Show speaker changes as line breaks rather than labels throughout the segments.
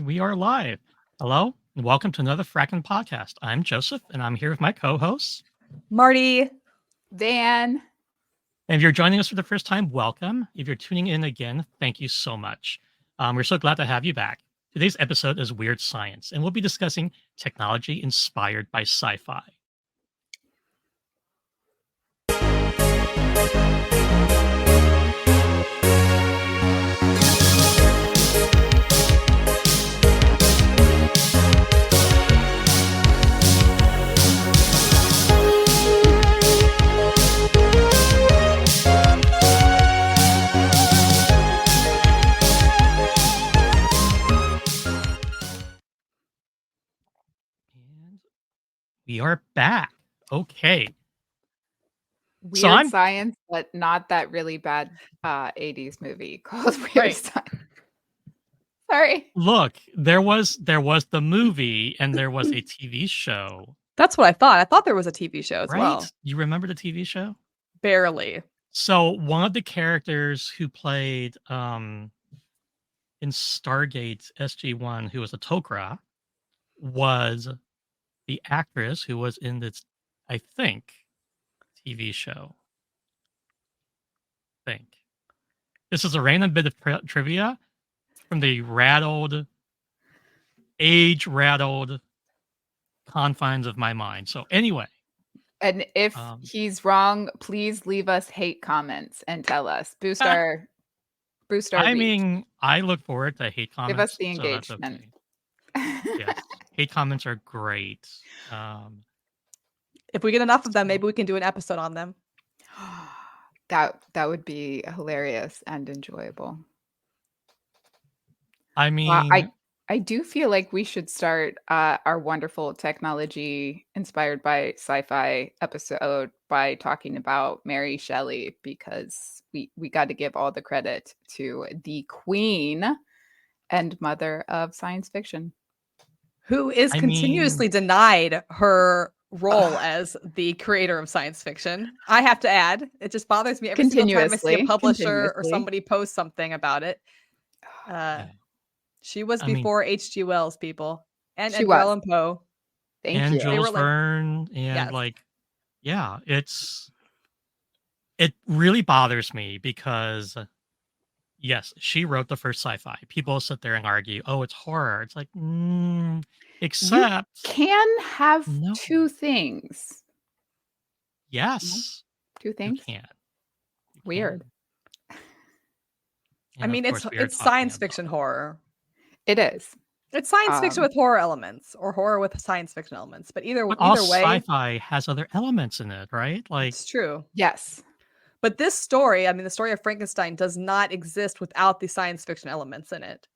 We are live. Hello, and welcome to another Frackin' podcast. I'm Joseph, and I'm here with my co-hosts,
Marty.
Van.
And if you're joining us for the first time, welcome. If you're tuning in again, thank you so much. We're so glad to have you back. Today's episode is Weird Science, and we'll be discussing technology inspired by sci-fi. We are back. Okay.
Weird Science, but not that really bad 80s movie called Weird Science. Sorry.
Look, there was the movie and there was a TV show.
That's what I thought. I thought there was a TV show as well.
You remember the TV show?
Barely.
So one of the characters who played in Stargate SG-1, who was a Tok'ra, was the actress who was in this, I think, TV show. This is a random bit of trivia from the age-rattled confines of my mind. So anyway.
And if he's wrong, please leave us hate comments and tell us. Boost our
I
reach.
mean, I look forward to hate comments.
Give us the engagement.
So yes. Hate comments are great.
If we get enough of them, maybe we can do an episode on them.
That would be hilarious and enjoyable.
I mean,
I do feel like we should start our wonderful technology inspired by sci-fi episode by talking about Mary Shelley, because we got to give all the credit to the queen and mother of science fiction,
who is continuously denied her role as the creator of science fiction. I have to add, it just bothers me every single time I see a publisher or somebody post something about it. She was before H.G. Wells, people, and Edgar Allan Poe.
Thank you. Jules Verne, and it really bothers me because yes, she wrote the first sci-fi. People sit there and argue, "Oh, it's horror." It's like, except
you can have two things.
Yes,
two things.
You can.
Weird.
I mean, it's science fiction horror.
It is.
It's science fiction with horror elements, or horror with science fiction elements. But either way,
sci-fi has other elements in it, right? Like,
it's true.
Yes.
But this story, I mean, the story of Frankenstein does not exist without the science fiction elements in it.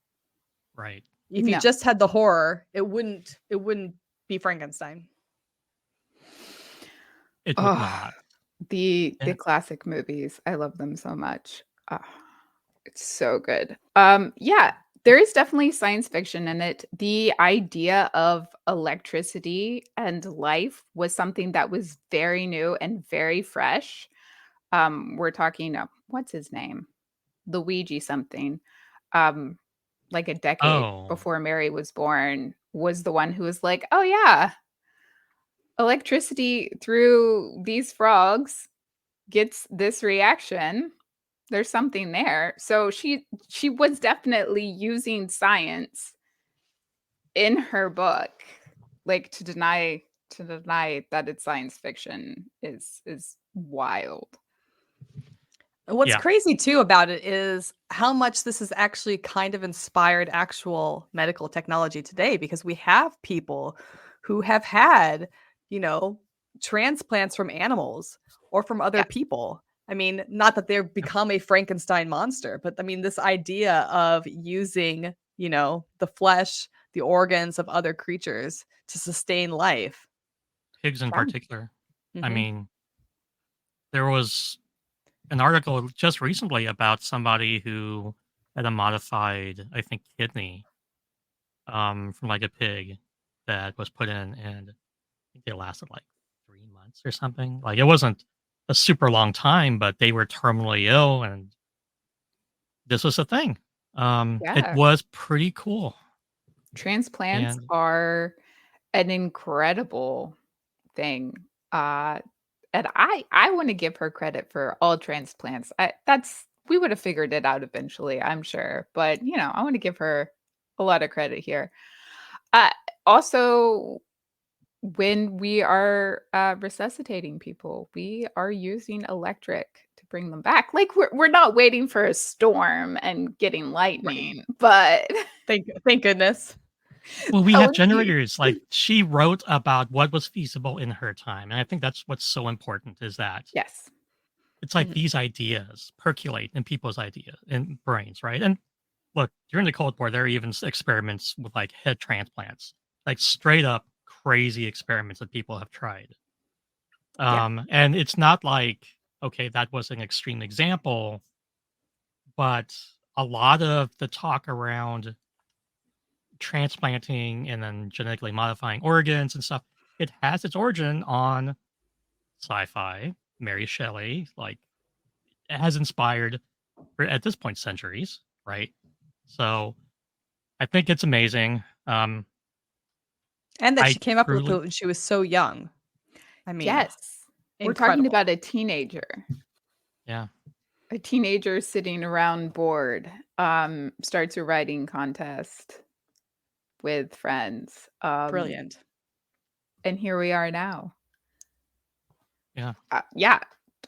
Right.
If you just had the horror, it wouldn't be Frankenstein.
It would not.
The classic movies, I love them so much. It's so good. There is definitely science fiction in it. The idea of electricity and life was something that was very new and very fresh. We're talking, what's his name? Luigi something. Like a decade before Mary was born, was the one who was like, oh yeah, electricity through these frogs gets this reaction. There's something there. So she was definitely using science in her book, like to deny that it's science fiction is wild.
What's crazy too about it is how much this has actually kind of inspired actual medical technology today, because we have people who have had, transplants from animals or from other people. I mean, not that they've become a Frankenstein monster, but I mean, this idea of using, the flesh, the organs of other creatures to sustain life.
Pigs in particular. Mm-hmm. I mean, there was an article just recently about somebody who had a modified, I think, kidney from like a pig that was put in, and I think it lasted like 3 months or something. Like, it wasn't a super long time, but they were terminally ill, and this was a thing. It was pretty cool.
Transplants
And
are an incredible thing. And I want to give her credit for all transplants. We would have figured it out eventually, I'm sure. But I want to give her a lot of credit here. Uh, Also, when we are resuscitating people, we are using electric to bring them back. Like we're not waiting for a storm and getting lightning, but
Thank goodness.
well, we
that
have
would be
generators. Like she wrote about what was feasible in her time, and I think that's what's so important is that
yes.
it's like
Mhm.
these ideas percolate in people's ideas in brains, right? And look, during the Cold War, there are even experiments with like head transplants, like straight up crazy experiments that people have tried.
Yeah.
And it's not like, okay, that was an extreme example, but a lot of the talk around transplanting and then genetically modifying organs and stuff, it has its origin on sci-fi. Mary Shelley, like, it has inspired for, at this point, centuries, right? So I think it's amazing.
And that
I
she came up with it
truly,
when she was so young. I mean,
Yes. We're talking
incredible.
about
yeah,
a teenager sitting around bored, starts a writing contest with friends.
Brilliant.
And here we are now.
yeah.
Yeah,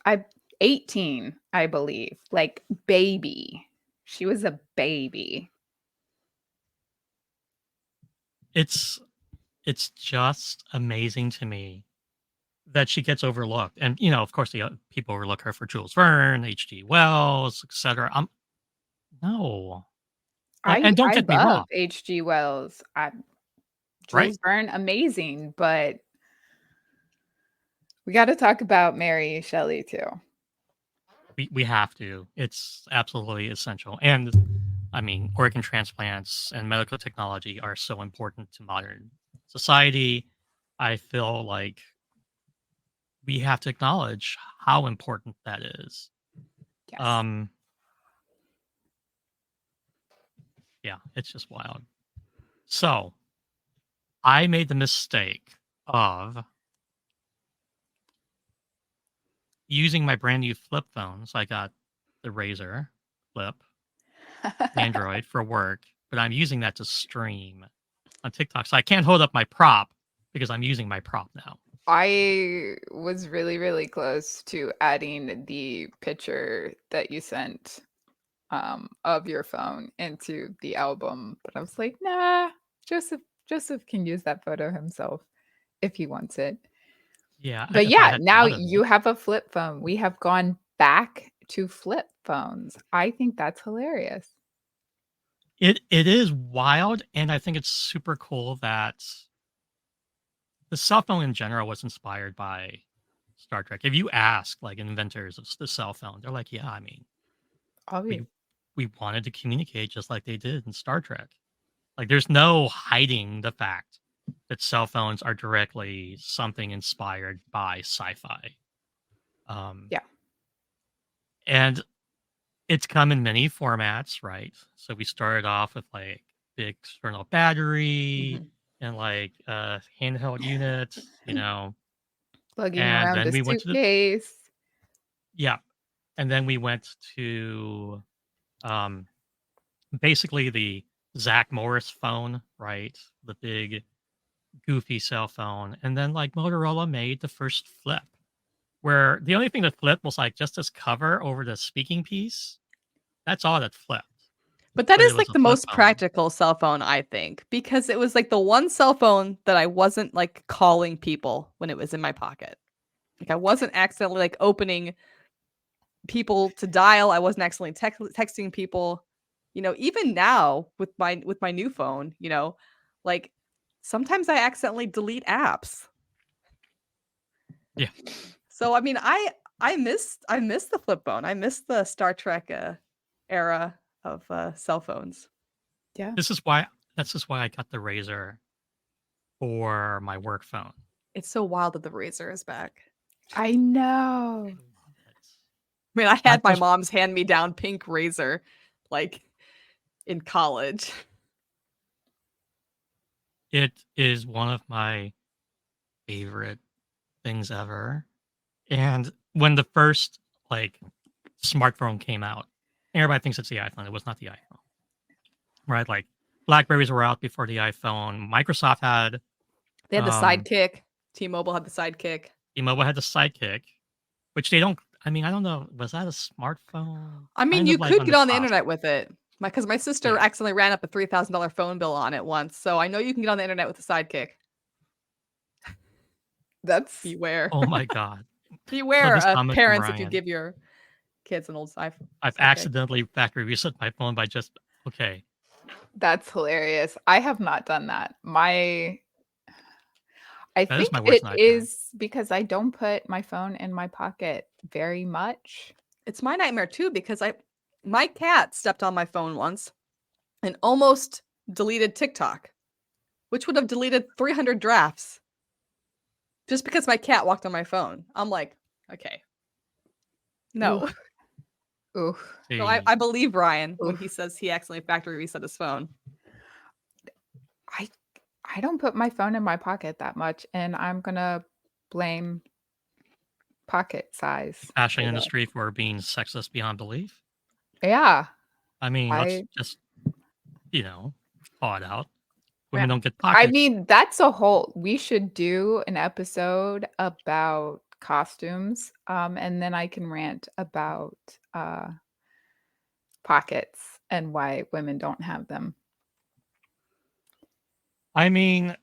I 18, I believe. Like baby. She was a baby.
It's it's just amazing to me that she gets overlooked. And of course, the people overlook her for Jules Verne, H.G. Wells, etc. No, like,
I
and don't
I
get me
love
wrong,
H.G. Wells.
right?
Jules Verne, amazing, but we got to talk about Mary Shelley too.
We have to. It's absolutely essential. And I mean, organ transplants and medical technology are so important to modern society. I feel like we have to acknowledge how important that is.
Yes.
Um, yeah, it's just wild. So I made the mistake of using my brand new flip phone. So I got the Razor Flip Android for work, but I'm using that to stream on TikTok. So I can't hold up my prop because I'm using my prop now.
I was really, really close to adding the picture that you sent of your phone into the album, but I was like, nah, Joseph can use that photo himself if he wants it.
Yeah,
But
if I
yeah,
had
now
thought of
you
it.
have a flip phone. We have gone back to flip phones. I think that's hilarious.
It is wild, and I think it's super cool that the cell phone in general was inspired by Star Trek. If you ask like inventors of the cell phone, they're like, "Yeah, I mean, we
Obvious.
we wanted to communicate just like they did in Star Trek." Like, there's no hiding the fact that cell phones are directly something inspired by sci-fi. Um,
Yeah.
and it's come in many formats, right? So we started off with like big external battery
Mhm.
and like handheld units,
Plugging
and
around
then
a
we went to the
suitcase.
yeah, and then we went to um basically the Zach Morris phone, right? The big goofy cell phone, and then like Motorola made the first flip, where the only thing that flipped was like just this cover over the speaking piece. That's all that flipped,
But that
but it
is
was
like
a
the
flip
most
phone.
practical cell phone, I think, because it was like the one cell phone that I wasn't like calling people when it was in my pocket. Like I wasn't accidentally like opening people to dial. I wasn't accidentally texting people. Even now with my new phone, like sometimes I accidentally delete apps.
Yeah,
So I mean, I miss the flip phone. I miss the Star Trek era of cell phones.
Yeah.
this is why that's just why I got the Razor for my work phone.
It's so wild that the Razor is back.
I know.
Love it.
I mean, I
Not
had my
just
mom's hand-me-down pink Razor, like in college.
It is one of my favorite things ever. And when the first like smartphone came out, everybody thinks it's the iPhone. It was not the iPhone, right? Like Blackberries were out before the iPhone. Microsoft had
They had the Sidekick. T-Mobile had the Sidekick.
T-Mobile had the Sidekick, which they don't. I mean, I don't know. Was that a smartphone?
I mean,
Kind
you
of like
could
on
get
the
on the
top.
internet with it. Because my sister
Yeah.
accidentally ran up a $3,000 phone bill on it once. So I know you can get on the internet with the Sidekick.
That's
Beware.
Oh my god.
Beware,
this comment from
parents, if you
Ryan.
give your kids an old iPhone.
I've accidentally factory reset my phone by just
That's hilarious. I have not done that. I
That is
think
my worst
it
nightmare.
is because I don't put my phone in my pocket very much.
It's my nightmare too, because my cat stepped on my phone once and almost deleted TikTok, which would have deleted 300 drafts just because my cat walked on my phone. I'm like, okay, no.
Oof.
So I believe Ryan when
Oof.
he says he accidentally factory reset his phone.
I don't put my phone in my pocket that much, and I'm gonna blame pocket size.
Fashion industry for being sexist beyond belief.
Yeah.
I mean, let's just call it out. Women don't get pockets.
I mean, that's a whole. We should do an episode about costumes, and then I can rant about pockets and why women don't have them.
I mean,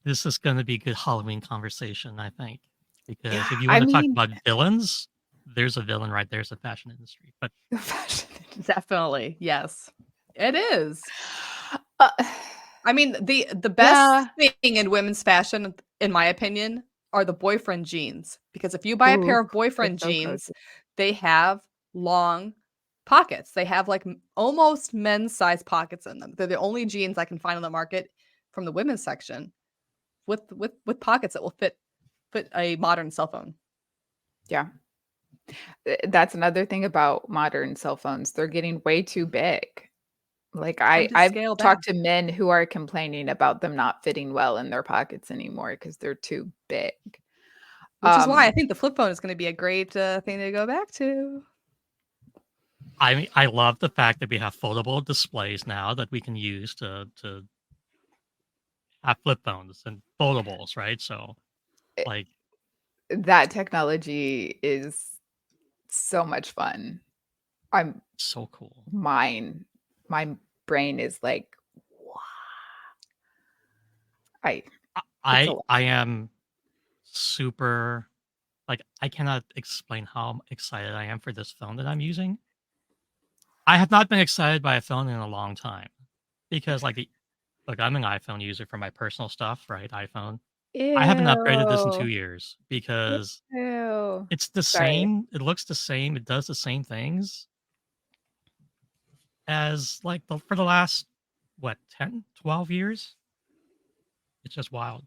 this is going to be a good Halloween conversation, I think, because
Yeah,
if you want to talk about villains, there's a villain right there. It's the fashion industry, but
definitely, yes, it is. I mean, the best thing in women's fashion, in my opinion, are the boyfriend jeans. Because if you buy a pair of boyfriend jeans, they have long pockets. They have like almost men's size pockets in them. They're the only jeans I can find on the market from the women's section with pockets that will fit a modern cell phone.
Yeah. That's another thing about modern cell phones. They're getting way too big. Like I've talked to men who are complaining about them not fitting well in their pockets anymore because they're too big.
Which is why I think the flip phone is going to be a great thing to go back to.
I mean, I love the fact that we have foldable displays now that we can use to have flip phones and foldables, right? So, like,
that technology is so much fun. I'm
so cool.
My brain is like, wow.
I am super, like, I cannot explain how excited I am for this phone that I'm using. I have not been excited by a phone in a long time because, like, I'm an iPhone user for my personal stuff, right? iPhone.
Ew.
I haven't upgraded this in 2 years because it's the same. It looks the same. It does the same things as like for the last 10, 12 years. It's just wild.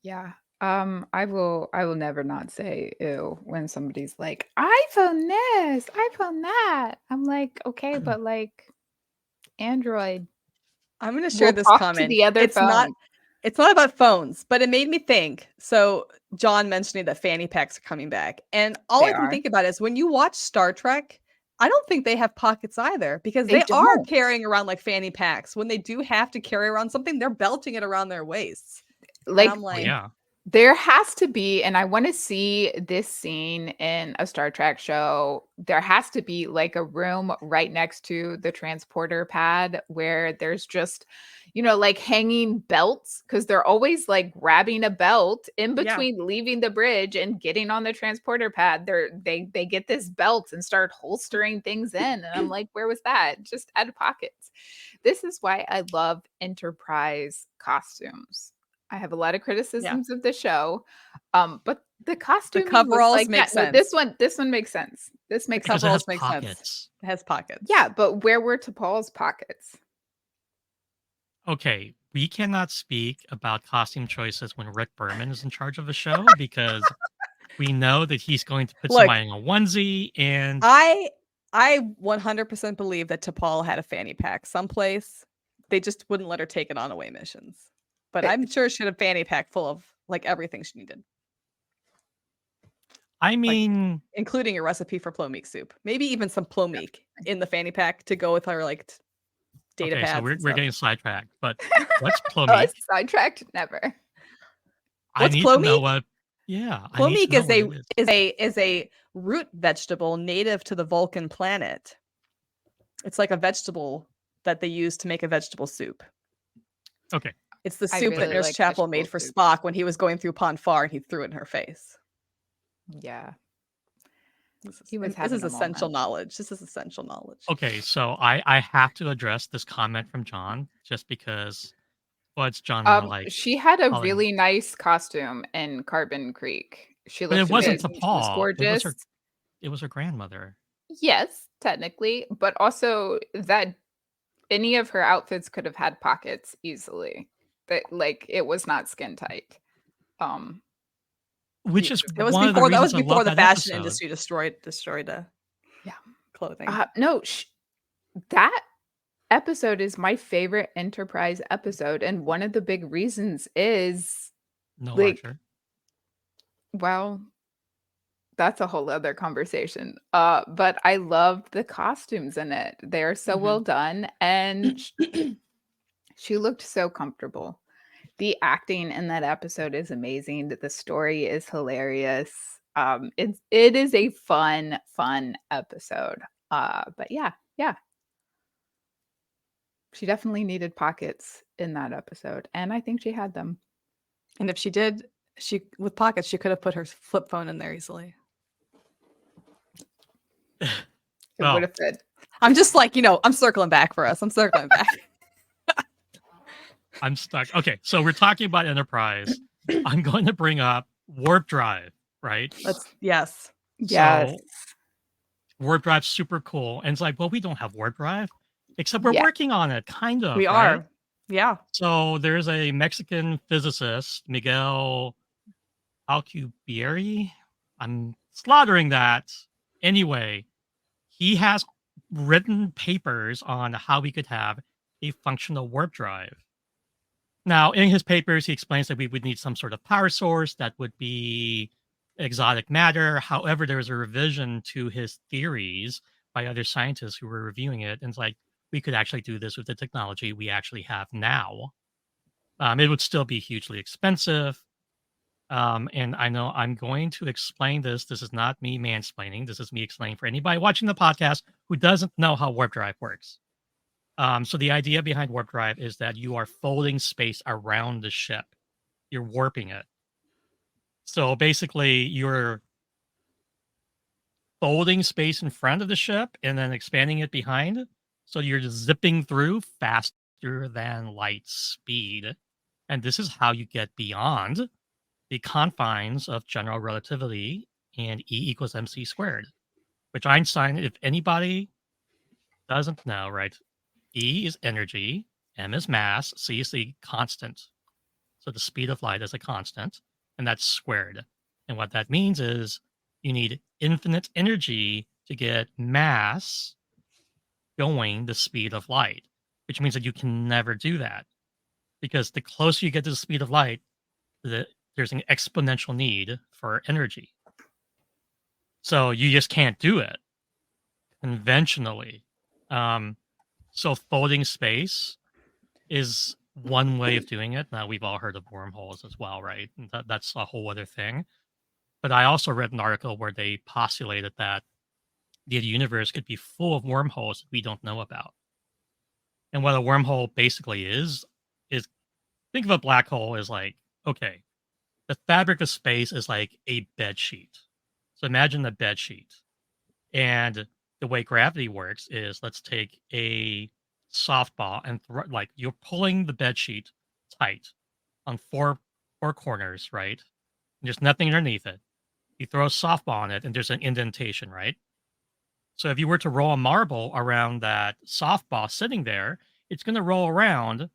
Yeah. I will never not say ew when somebody's like, iPhone this, iPhone that. I'm like, okay, but like Android.
I'm going to share this comment.
To the other phone.
It's not about phones, but it made me think. So John mentioning that fanny packs are coming back. And all I can think about is when you watch Star Trek, I don't think they have pockets either because they are carrying around like fanny packs. When they do have to carry around something, they're belting it around their waists.
Like,
I'm like,
yeah.
There has to be, and I want to see this scene in a Star Trek show. There has to be like a room right next to the transporter pad where there's just, like hanging belts because they're always like grabbing a belt in between leaving the bridge and getting on the transporter pad. They get this belt and start holstering things in. And I'm like, where was that? Just add pockets. This is why I love Enterprise costumes. I have a lot of criticisms of the show, but the costume,
the coveralls make sense.
No, this one makes sense. This makes
because
coveralls
make sense.
It has pockets.
Yeah, but where were T'Pol's pockets?
Okay, we cannot speak about costume choices when Rick Berman is in charge of the show because we know that he's going to put somebody in a onesie, and
I 100% believe that T'Pol had a fanny pack someplace. they just wouldn't let her take it on away missions. But
But
I'm sure she had a fanny pack full of like everything she needed,
I
like
mean,
including a recipe for plomeek soup. Maybe even some plomeek in the fanny pack to go with her like data
okay, so
pads
we're
and
we're
stuff.
getting sidetracked, but what's
oh,
plomeek?
sidetracked? Never.
I
What's
need to know
plomeek?
what. Yeah, I need to
Plomeek
know what it is.
is a root vegetable native to the Vulcan planet. It's like a vegetable that they use to make a vegetable soup.
Okay,
It's the
I
soup that
really
Nurse
like
Chapel made
vegetable
for
soup.
Spock when he was going through Pon farr and he threw it in her face.
Yeah.
This
He was
is
having a
essential
moment.
knowledge. This is essential knowledge.
okay, so I have to address this comment from John just because. Well, it's John and like
She had a
calling,
really nice costume in Carbon Creek. She
but it
looked
wasn't
amazing. She was
T'Pol.
gorgeous.
It was her grandmother.
Yes, technically, but also that any of her outfits could have had pockets easily. That like it was not skin tight. Um,
Which is
That was
one of the
before
reasons I love
the
that
fashion
episode.
industry destroyed
yeah.
clothing.
No, that episode is my favorite Enterprise episode, and one of the big reasons is
No
like,
Archer.
well, that's a whole other conversation. But I love the costumes in it. They're so well done, and she looked so comfortable. The acting in that episode is amazing. The story is hilarious. It is a fun episode. But yeah. She definitely needed pockets in that episode, and I think she had them.
And if she did, with pockets, she could have put her flip phone in there easily.
It
Well,
would have fit.
I'm just like, I'm circling back for us. I'm circling back.
I'm stuck. Okay, so we're talking about Enterprise. I'm going to bring up warp drive, right?
Yes.
Yes.
So warp drive's super cool. And it's like, well, we don't have warp drive, except we're
Yeah.
working on it, kind of.
We
right?
are. Yeah.
So there's a Mexican physicist, Miguel Alcubierre. I'm slaughtering that. Anyway, he has written papers on how we could have a functional warp drive. Now, in his papers, he explains that we would need some sort of power source that would be exotic matter. However, there was a revision to his theories by other scientists who were reviewing it. And it's like, we could actually do this with the technology we actually have now. It would still be hugely expensive. And I know I'm going to explain this. This is not me mansplaining. This is me explaining for anybody watching the podcast who doesn't know how warp drive works. So the idea behind warp drive is that you are folding space around the ship. You're warping it. So basically, you're folding space in front of the ship and then expanding it behind. So you're just zipping through faster than light speed. And this is how you get beyond the confines of general relativity and E equals mc squared, which Einstein, if anybody doesn't know, right? E is energy, m is mass, c is the constant. So the speed of light is a constant, and that's squared. And what that means is you need infinite energy to get mass going the speed of light, which means that you can never do that. Because the closer you get to the speed of light, there's an exponential need for energy. So you just can't do it conventionally. So folding space is one way of doing it. Now, we've all heard of wormholes as well, right? And that's a whole other thing. But I also read an article where they postulated that the universe could be full of wormholes we don't know about. And what a wormhole basically is think of a black hole as like, okay, the fabric of space is like a bed sheet. So imagine a bed sheet. And the way gravity works is let's take a softball and like you're pulling the bed sheet tight on four corners, right? And there's nothing underneath it. You throw a softball on it and there's an indentation, right? So if you were to roll a marble around that softball sitting there, it's going to roll around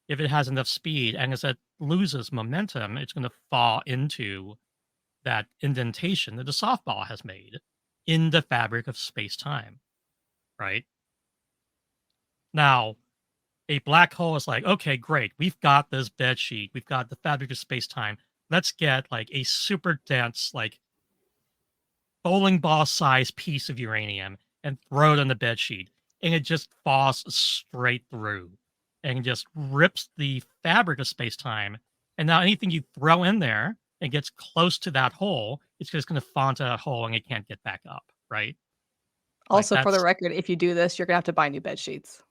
if it has enough speed. And as it loses momentum, it's going to fall into that indentation that the softball has made in the fabric of space time, right? Now, a black hole is like, okay, great, we've got this bed sheet, we've got the fabric of space time. Let's get like a super dense, like bowling ball size piece of uranium and throw it on the bed sheet, and it just falls straight through and just rips the fabric of space time. And now anything you throw in there and gets close to that hole, it's just going to fall into that hole and it can't get back up, right? Like
Also, for the
that's
record, if you do this, you're gonna have to buy new bed sheets.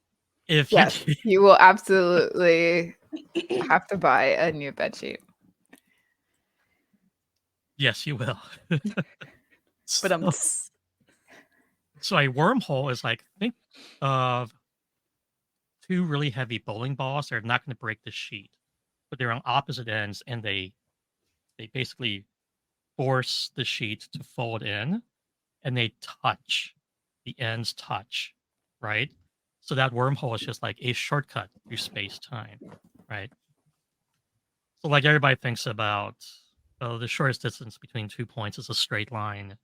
if you
Yes, you will absolutely have to buy a new bedsheet.
yes, you will.
But
So a wormhole is like, think of two really heavy bowling balls. They're not going to break the sheet, but they're on opposite ends, and they basically force the sheet to fold in, and they touch. The ends touch, right? So that wormhole is just like a shortcut through space time, right? So like everybody thinks about the shortest distance between 2 points is a straight line,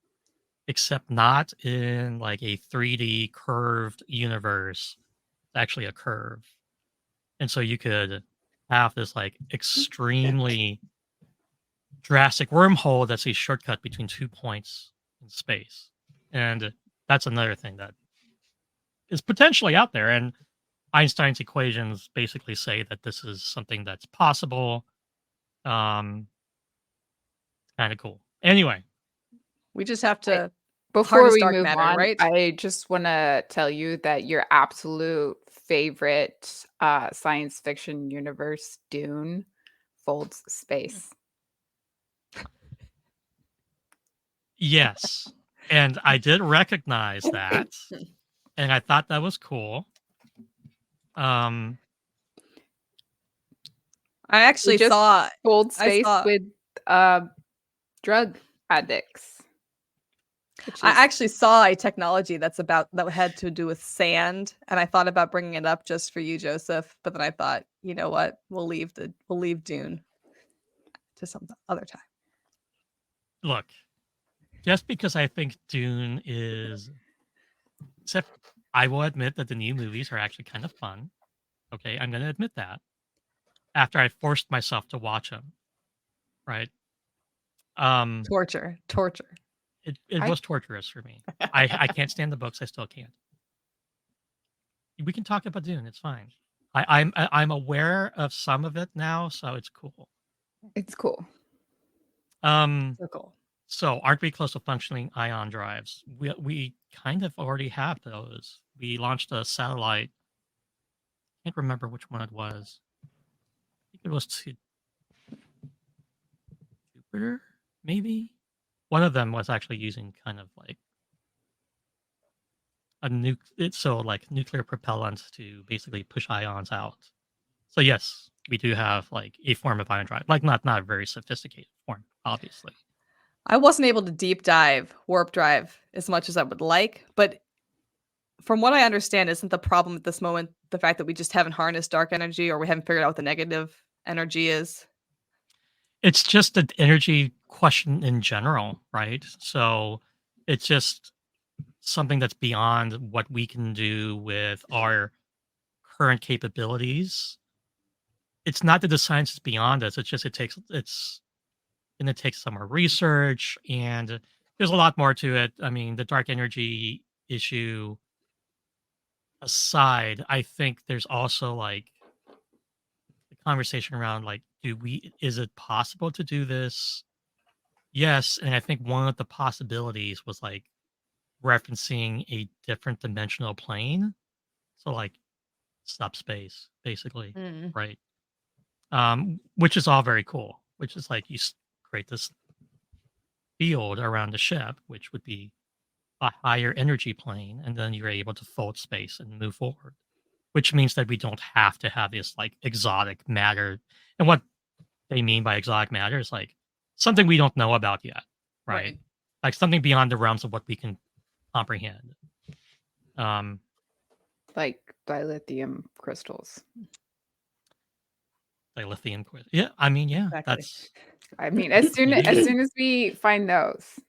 except not in like a 3D curved universe. It's actually a curve. And so you could have this like extremely drastic wormhole that's a shortcut between 2 points in space. And that's another thing that is potentially out there. And Einstein's equations basically say that this is something that's possible. Kind of cool. Anyway,
we just have to
Before
harness
we
dark
move
matter,
on,
right?
I just want to tell you that your absolute favorite science fiction universe, Dune, folds space.
yes. And I did recognize that. And I thought that was cool.
I actually
Just
saw
fold
I
space
saw
with drug addicts.
I actually saw a technology that had to do with sand, and I thought about bringing it up just for you, Joseph. But then I thought, you know what? We'll leave Dune to some other time.
Look, just because I think Dune is, except I will admit that the new movies are actually kind of fun. Okay, I'm going to admit that after I forced myself to watch them. Right.
Torture.
It was torturous for me. I can't stand the books. I still can't. We can talk about Dune. It's fine. I'm aware of some of it now, so it's cool.
It's cool.
So cool.
So aren't we close to functioning ion drives? We kind of already have those. We launched a satellite. I can't remember which one it was. I think it was to Jupiter, maybe. One of them was actually using kind of like nuclear propellant to basically push ions out. So yes, we do have like a form of ion drive, like not a very sophisticated form, obviously.
I wasn't able to deep dive warp drive as much as I would like, but from what I understand, isn't the problem at this moment the fact that we just haven't harnessed dark energy, or we haven't figured out what the negative energy is?
It's just an energy question in general, right? So it's just something that's beyond what we can do with our current capabilities. It's not that the science is beyond us. It's just it's going to take some more research, and there's a lot more to it. I mean, the dark energy issue aside, I think there's also like the conversation around like, is it possible to do this? Yes, and I think one of the possibilities was like referencing a different dimensional plane. So like subspace, basically,
Mm.
right? Which is all very cool. Which is like create this field around the ship, which would be a higher energy plane, and then you're able to fold space and move forward. Which means that we don't have to have this like exotic matter. And what they mean by exotic matter is like something we don't know about yet, right? Like something beyond the realms of what we can comprehend.
Like dilithium crystals.
Dilithium quiz. Yeah, I mean, yeah,
Exactly.
I mean, as soon as we find those,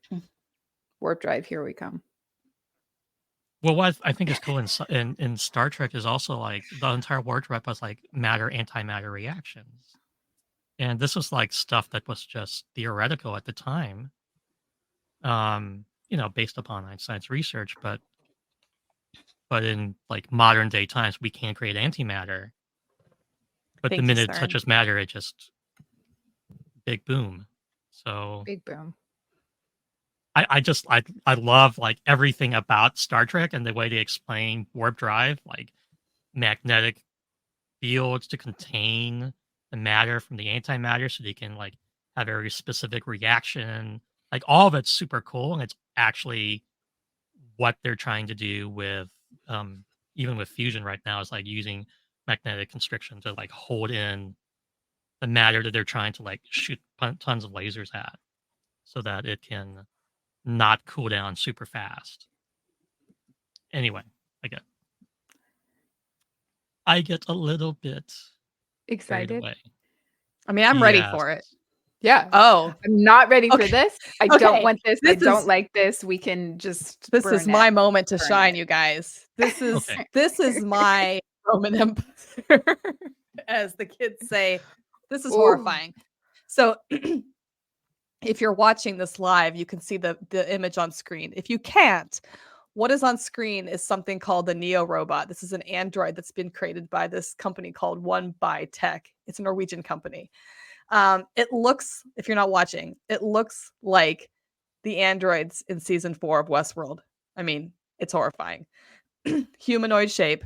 warp drive, here we come.
Well, what I think is cool in Star Trek is also like the entire wardrobe was like matter antimatter reactions, and this was like stuff that was just theoretical at the time, based upon Einstein's research. But in like modern day times, we can't create antimatter. But the
Thank you,
minute it
CERN.
touches matter, it just big boom. So
Big boom.
I love like everything about Star Trek and the way they explain warp drive, like magnetic fields to contain the matter from the antimatter so they can like have a very specific reaction. Like all of it's super cool and it's actually what they're trying to do with even with fusion right now is like using magnetic constriction to like hold in the matter that they're trying to like shoot tons of lasers at so that it can not cool down super fast. Anyway, I get a little bit carried
Excited?
away.
I mean, I'm ready for it.
Yes.
Yeah.
Oh,
I'm not ready for
Okay.
this. I
Okay.
don't want this. I
This
don't
is-
like this. We can just
this
burn
is my
it.
moment to
Burn
shine,
it.
you guys. This is
Okay.
this is my Roman Empire, as the kids say. This is
Ooh.
horrifying. So if you're watching this live, you can see the image on screen. If you can't, what is on screen is something called the Neo robot. This is an android that's been created by this company called One by Tech. It's a Norwegian company. It looks, if you're not watching, it looks like the androids in season 4 of Westworld. I mean, it's horrifying. Humanoid shape.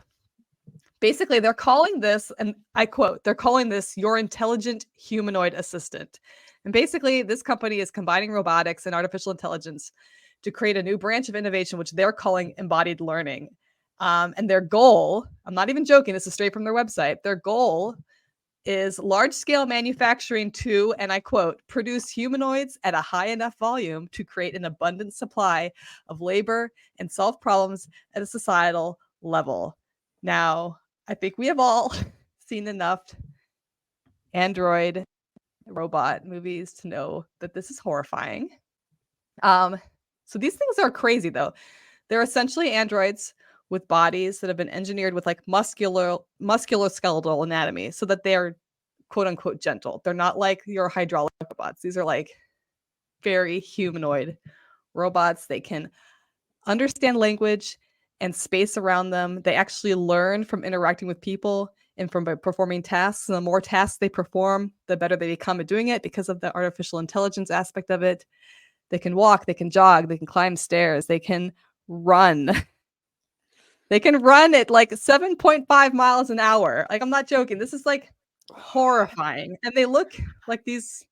Basically, they're calling this, and I quote, they're calling this your intelligent humanoid assistant. And basically, this company is combining robotics and artificial intelligence to create a new branch of innovation, which they're calling embodied learning. And their goal, I'm not even joking, this is straight from their website, their goal is large-scale manufacturing to, and I quote, produce humanoids at a high enough volume to create an abundant supply of labor and solve problems at a societal level. Now, I think we have all seen enough android robot movies to know that this is horrifying. So these things are crazy, though. They're essentially androids with bodies that have been engineered with like musculoskeletal anatomy so that they're quote unquote gentle. They're not like your hydraulic robots. These are like very humanoid robots. They can understand language and space around them. They actually learn from interacting with people and from performing tasks. And the more tasks they perform, the better they become at doing it because of the artificial intelligence aspect of it. They can walk, they can jog, they can climb stairs, they can run. They can run at like 7.5 miles an hour. Like, I'm not joking. This is like horrifying. And they look like these.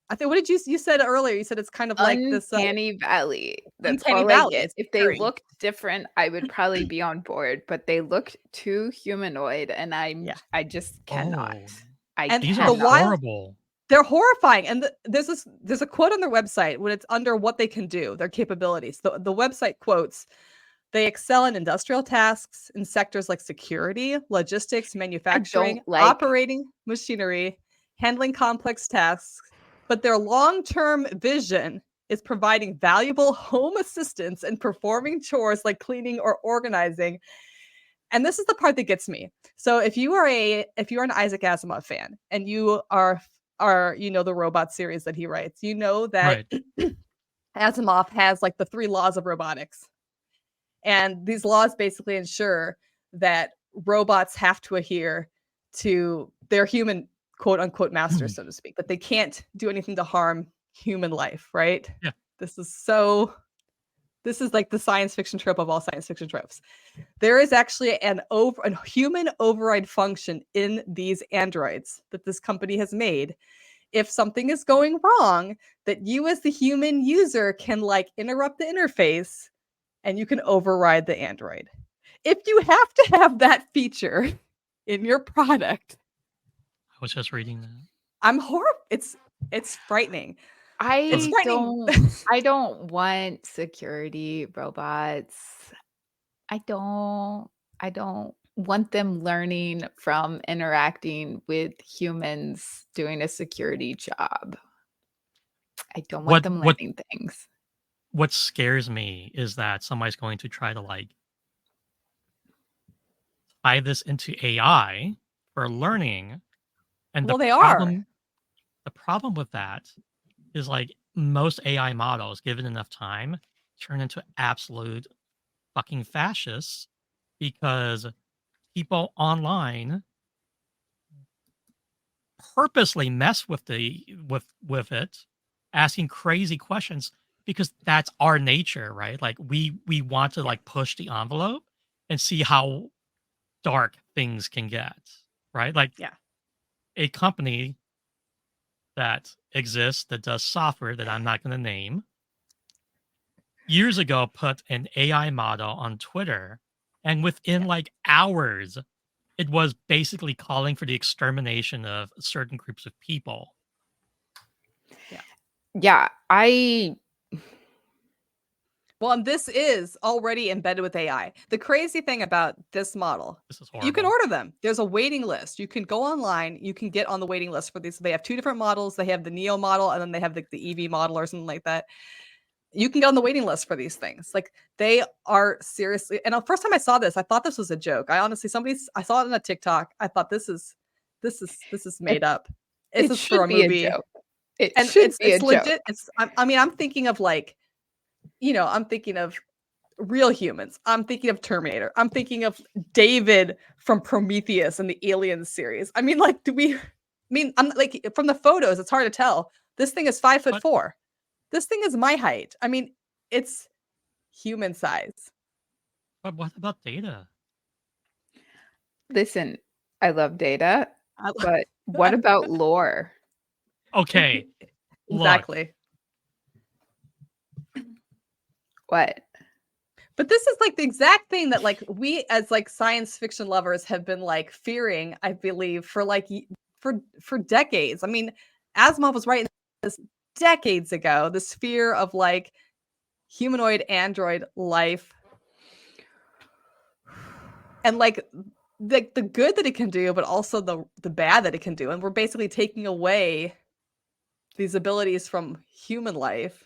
I think, what did you said earlier? You said it's kind of like this
Uncanny Valley. That's
Uncanny
all
Valley.
I get.
It's
If they
scary.
looked different, I would probably be on board, but they look too humanoid and I just cannot.
Oh,
I
And
these
cannot.
are horrible.
They're horrifying. And there's a quote on their website when it's under what they can do, their capabilities. The website quotes, they excel in industrial tasks in sectors like security, logistics, manufacturing, operating machinery, handling complex tasks. But their long-term vision is providing valuable home assistance and performing chores like cleaning or organizing. And this is the part that gets me. So if you're an Isaac Asimov fan and you are the robot series that he writes, you know that
Right.
Asimov has like the 3 laws of robotics. And these laws basically ensure that robots have to adhere to their human quote unquote masters, so to speak, that they can't do anything to harm human life, right?
Yeah.
This is like the science fiction trope of all science fiction tropes. There is actually a human override function in these androids that this company has made. If something is going wrong, that you as the human user can like interrupt the interface and you can override the android. If you have to have that feature in your product,
I was just reading that.
I'm horrible. It's frightening.
I don't want security robots. I don't want them learning from interacting with humans doing a security job. I don't want them learning things.
what scares me is that somebody's going to try to like tie this into AI for learning, and
Well, they are.
the problem with that is like most AI models, given enough time, turn into absolute fucking fascists because people online purposely mess with with it, asking crazy questions because that's our nature, right? Like we want to like push the envelope and see how dark things can get, right? Like
Yeah.
a company that exists that does software that I'm not going to name years ago put an AI model on Twitter, and within like hours it was basically calling for the extermination of certain groups of people.
Yeah,
Well, and this is already embedded with AI. The crazy thing about this model,
This is
you can
horrible.
order them. There's a waiting list. You can go online. You can get on the waiting list for these. They have two different models. They have the Neo model, and then they have the EV model or something like that. You can get on the waiting list for these things. Like they are seriously. And the first time I saw this, I thought this was a joke. I honestly, I saw it on a TikTok. I thought this is made up. This
it
is for
should
a
be a
movie,
joke. It
and
should be a
it's
joke.
legit. I mean, I'm thinking of like, I'm thinking of real humans. I'm thinking of Terminator. I'm thinking of David from Prometheus and the Aliens series. I mean, like, I'm like, from the photos, it's hard to tell. This thing is 5'4". This thing is my height. I mean, it's human size.
But what about Data?
Listen, I love Data, but what about lore?
Okay, look,
Exactly.
What?
But this is like the exact thing that like we as like science fiction lovers have been like fearing, I believe, for like for decades. I mean, Asimov was writing this decades ago, this fear of like humanoid android life and like the good that it can do, but also the bad that it can do. And we're basically taking away these abilities from human life.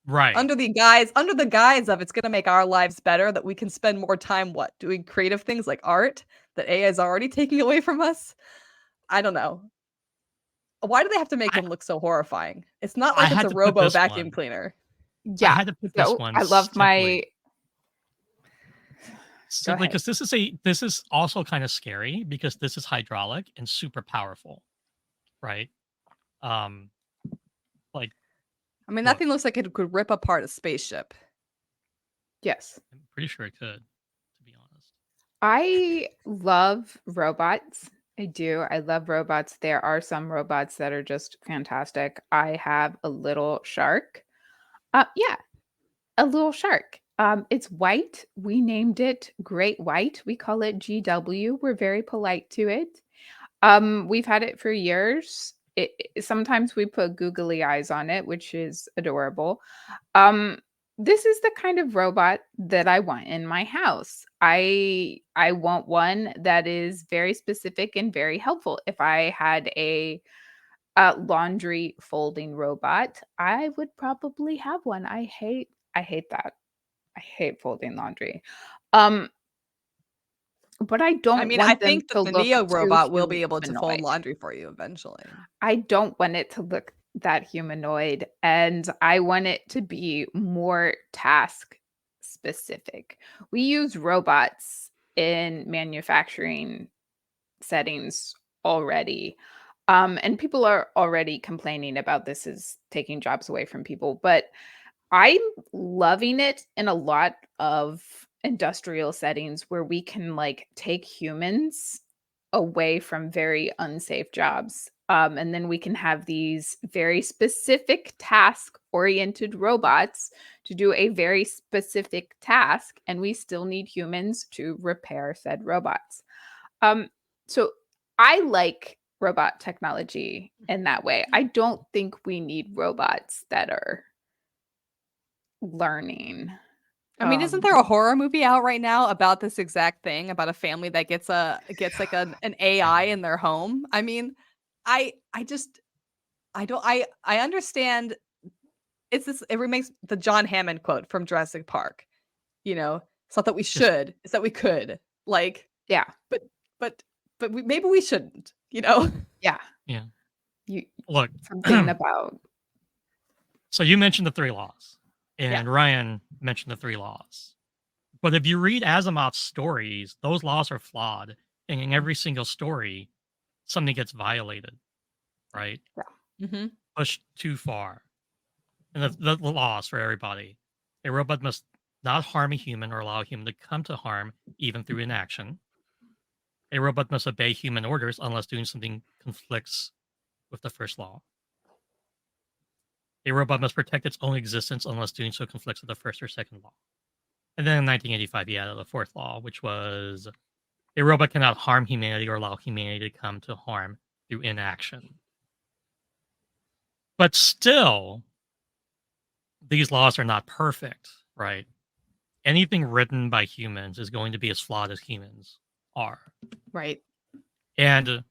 right.
Under the guise of it's going to make our lives better, that we can spend more time doing creative things like art that AI is already taking away from us. I don't know. Why do they have to make
I,
him look so horrifying? It's not
I
like it's
had
a
to put
robo
this
vacuum
one.
cleaner.
I
Yeah.
had to put this
So
one
I love my
simply because this is also kind of scary because this is hydraulic and super powerful, right? Like
I mean, that
look,
thing looks like it could rip apart a spaceship.
Yes.
I'm pretty sure it could, to be honest.
I love robots. I do. I love robots. There are some robots that are just fantastic. I have a little shark. Yeah, a little shark. It's white. We named it Great White. We call it GW. We're very polite to it. We've had it for years. Sometimes we put googly eyes on it, which is adorable. Um, this is the kind of robot that I want in my house. I want one that is very specific and very helpful. If I had a laundry folding robot, I would probably have one. I hate that. I hate folding laundry. Um, but I
I
don't
mean, I
want them
think that
to
the
look
Neo
too
robot will be able to fold
humanoid.
laundry for you eventually.
I don't want it to look that humanoid, and I want it to be more task specific. We use robots in manufacturing settings already. And people are already complaining about this is taking jobs away from people, but I'm loving it in a lot of industrial settings where we can like take humans away from very unsafe jobs. And then we can have these very specific task oriented robots to do a very specific task. And we still need humans to repair said robots. Um, so I like robot technology in that way. I don't think we need robots that are learning.
I mean, isn't there a horror movie out right now about this exact thing, about a family that gets like an AI in their home? I mean, I just I don't I understand it remains the John Hammond quote from Jurassic Park. You know, it's not that we should, it's that we could. Like,
yeah.
But maybe we shouldn't, you know?
Yeah.
Yeah.
You
Look,
something about.
So you mentioned the 3 laws, and
Yeah.
Ryan mentioned the 3 laws. But if you read Asimov's stories, those laws are flawed, and in every single story, something gets violated, right?
Yeah.
Mm-hmm.
Pushed too far. And the laws for everybody: a robot must not harm a human or allow a human to come to harm, even through inaction. A robot must obey human orders unless doing something conflicts with the first law. A robot must protect its own existence unless doing so conflicts with the first or second law. And then in 1985, he added the 4th law, which was a robot cannot harm humanity or allow humanity to come to harm through inaction. But still, these laws are not perfect, right? Anything written by humans is going to be as flawed as humans are.
Right.
And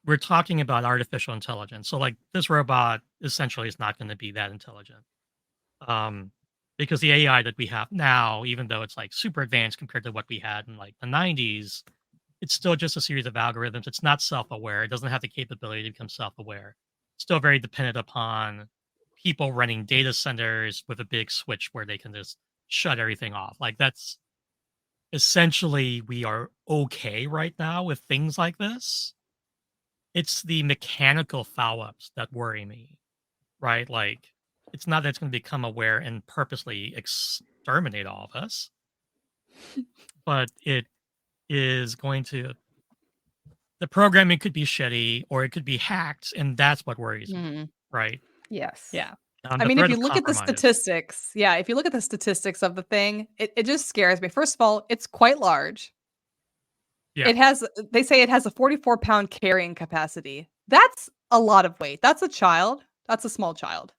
we're talking about artificial intelligence. So, like, this robot essentially is not going to be that intelligent. Because the AI that we have now, even though it's like super advanced compared to what we had in like the 90s, it's still just a series of algorithms. It's not self-aware. It doesn't have the capability to become self-aware. It's still very dependent upon people running data centers with a big switch where they can just shut everything off. Like, that's essentially, we are okay right now with things like this. It's the mechanical foul-ups that worry me, right? Like, it's not that it's going to become aware and purposely exterminate all of us, but it is going to. The programming could be shitty, or it could be hacked, and that's what worries me, right?
Yes.
Yeah.
The
I mean, if
threat
you
of
look at the
compromise.
statistics, if you look at the statistics of the thing, it just scares me. First of all, it's quite large.
Yeah.
They say it has a 44-pound carrying capacity. That's a lot of weight. That's a child. That's a small child.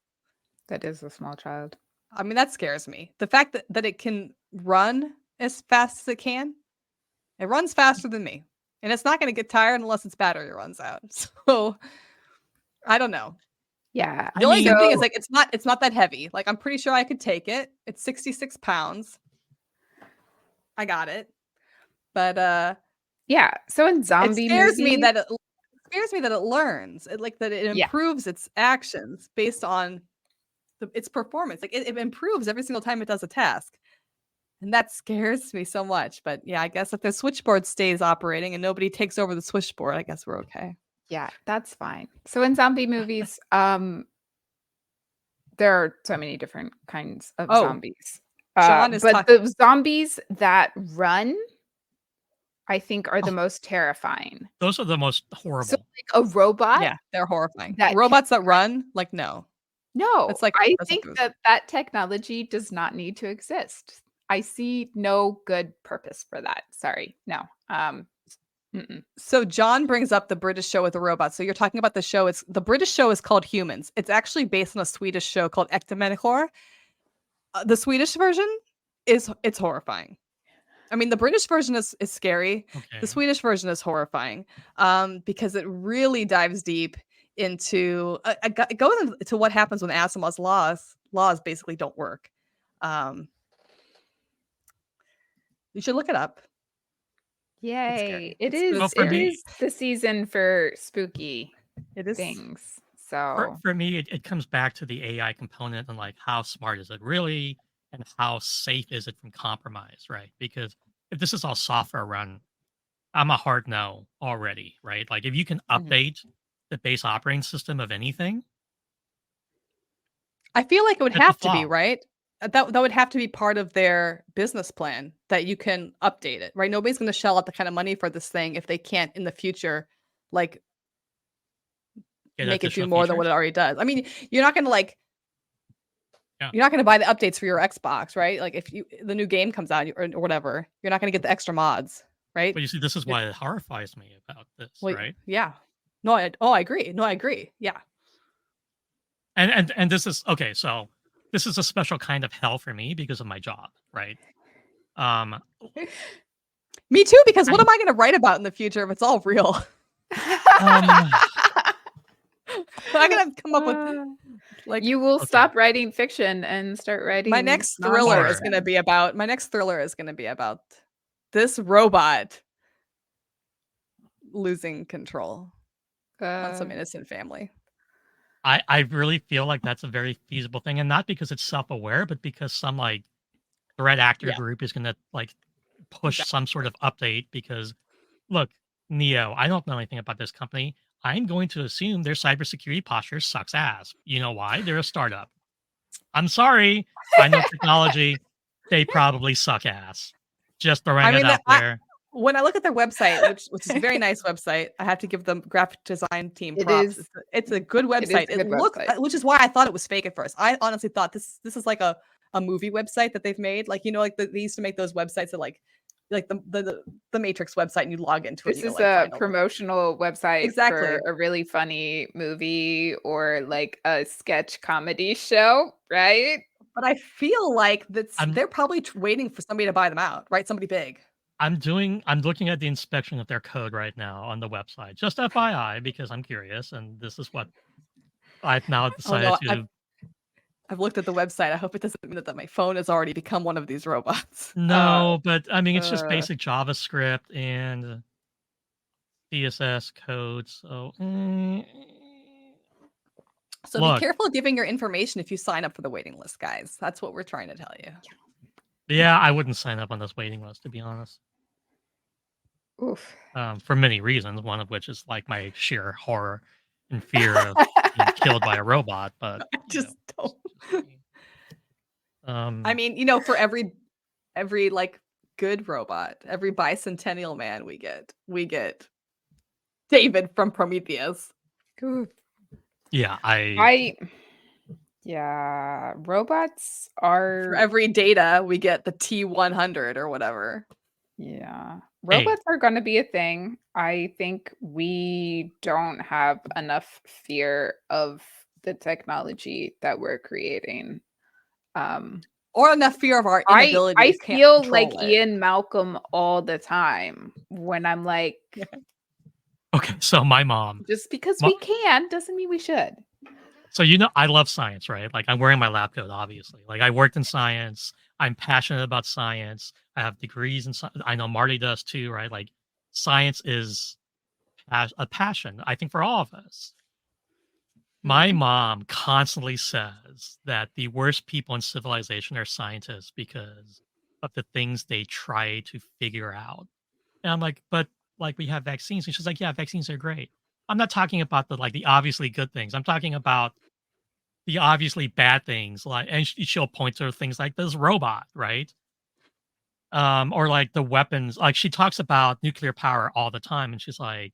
That is a small child.
I mean, that scares me. The fact that it can run as fast as it can, it runs faster than me. And it's not going to get tired unless its battery runs out. So, I don't know.
Yeah.
The only good thing is, like, it's not that heavy. Like, I'm pretty sure I could take it. It's 66 pounds. I got it. But
yeah. So in zombie
it scares
movies,
me that it learns. That it improves its actions based on its performance. Like, it improves every single time it does a task. And that scares me so much. But yeah, I guess if the switchboard stays operating and nobody takes over the switchboard, I guess we're okay.
Yeah, that's fine. So in zombie movies, there are so many different kinds of zombies.
John is
but the zombies that run, I think, are the most terrifying.
Those are the most horrible.
So like a robot?
Yeah, they're horrifying. Robots that run, like, no.
No,
it's like,
I think that technology does not need to exist. I see no good purpose for that. Sorry. No.
So John brings up the British show with the robots. So you're talking about the show. The British show is called Humans. It's actually based on a Swedish show called Äkta Människor. The Swedish version it's horrifying. I mean, the British version is scary.
Okay.
The Swedish version is horrifying because it really dives deep into it goes into what happens when Asimov's laws basically don't work. You should look it up.
Yay. It is the season for spooky things. So
for me, it comes back to the AI component and like, how smart is it really, and how safe is it from compromise, right? Because if this is all software run, I'm a hard no already, right? Like, if you can update the base operating system of anything,
I feel like it would have to be, right? That would have to be part of their business plan, that you can update it, right? Nobody's going to shell out the kind of money for this thing if they can't in the future, like, make it do more than what it already does. I mean, you're not going to you're not going to buy the updates for your Xbox, right? Like, if the new game comes out or whatever, you're not going to get the extra mods, right?
But you see, this is why it horrifies me about this, right?
Yeah. No, I agree. No, I agree. Yeah.
And this is okay. So this is a special kind of hell for me because of my job, right?
Me too, because what am I going to write about in the future if it's all real? I'm gonna come up with like
You will
Okay.
stop writing fiction and start writing.
my next thriller is
nonfiction.
gonna be about this robot losing control on some innocent family.
I really feel like that's a very feasible thing, and not because it's self-aware, but because some like threat actor
Yeah.
group is gonna like push some sort of update. Because look, Neo, I don't know anything about this company. I'm going to assume their cybersecurity posture sucks ass. You know why? They're a startup. I'm sorry. I know technology. They probably suck ass. Just throwing
I
it
mean,
out there.
when I look at their website, which is a very nice website, I have to give them graphic design team
It
props.
is-
It's a good website.
a good
looks,
website.
which is why I thought it was fake at first. I honestly thought this is like a movie website that they've made. Like, like they used to make those websites that like the Matrix website, and you log into it.
This
And
is
you
a
find all
promotional website
Exactly.
for a really funny movie or like a sketch comedy show, right?
But I feel like
I'm-
they're probably waiting for somebody to buy them out, right? Somebody big.
I'm looking at the inspection of their code right now on the website. Just FYI, because I'm curious, and this is what I've now decided to.
I've looked at the website. I hope it doesn't mean that my phone has already become one of these robots.
No, but I mean, it's just
uh,
basic JavaScript and CSS code. So,
So
look,
be careful giving your information if you sign up for the waiting list, guys. That's what we're trying to tell you.
yeah, I wouldn't sign up on this waiting list, to be honest.
Oof.
For many reasons, one of which is like my sheer horror and fear of being killed by a robot. But
I just don't. I mean, for every like good robot, every bicentennial man we get David from Prometheus.
Oof.
yeah,
Yeah, robots are
For every Data, we get the T100 or whatever.
Yeah.
Hey.
Robots are going to be a thing. I think we don't have enough fear of the technology that we're creating.
Or enough fear of our
I
inability to
feel like
control it.
Ian Malcolm all the time when I'm like,
Okay, so my mom.
just because we can doesn't mean we should.
So I love science, right? Like I'm wearing my lab coat, obviously. Like I worked in science. I'm passionate about science. I have degrees in science. I know Marty does too, right? Like science is a passion, I think, for all of us. My mom constantly says that the worst people in civilization are scientists because of the things they try to figure out. And I'm like, but like we have vaccines. And she's like, yeah, vaccines are great. I'm not talking about the obviously good things. I'm talking about the obviously bad things. Like, and she'll point to things like this robot, right? Or like the weapons. Like she talks about nuclear power all the time, and she's like,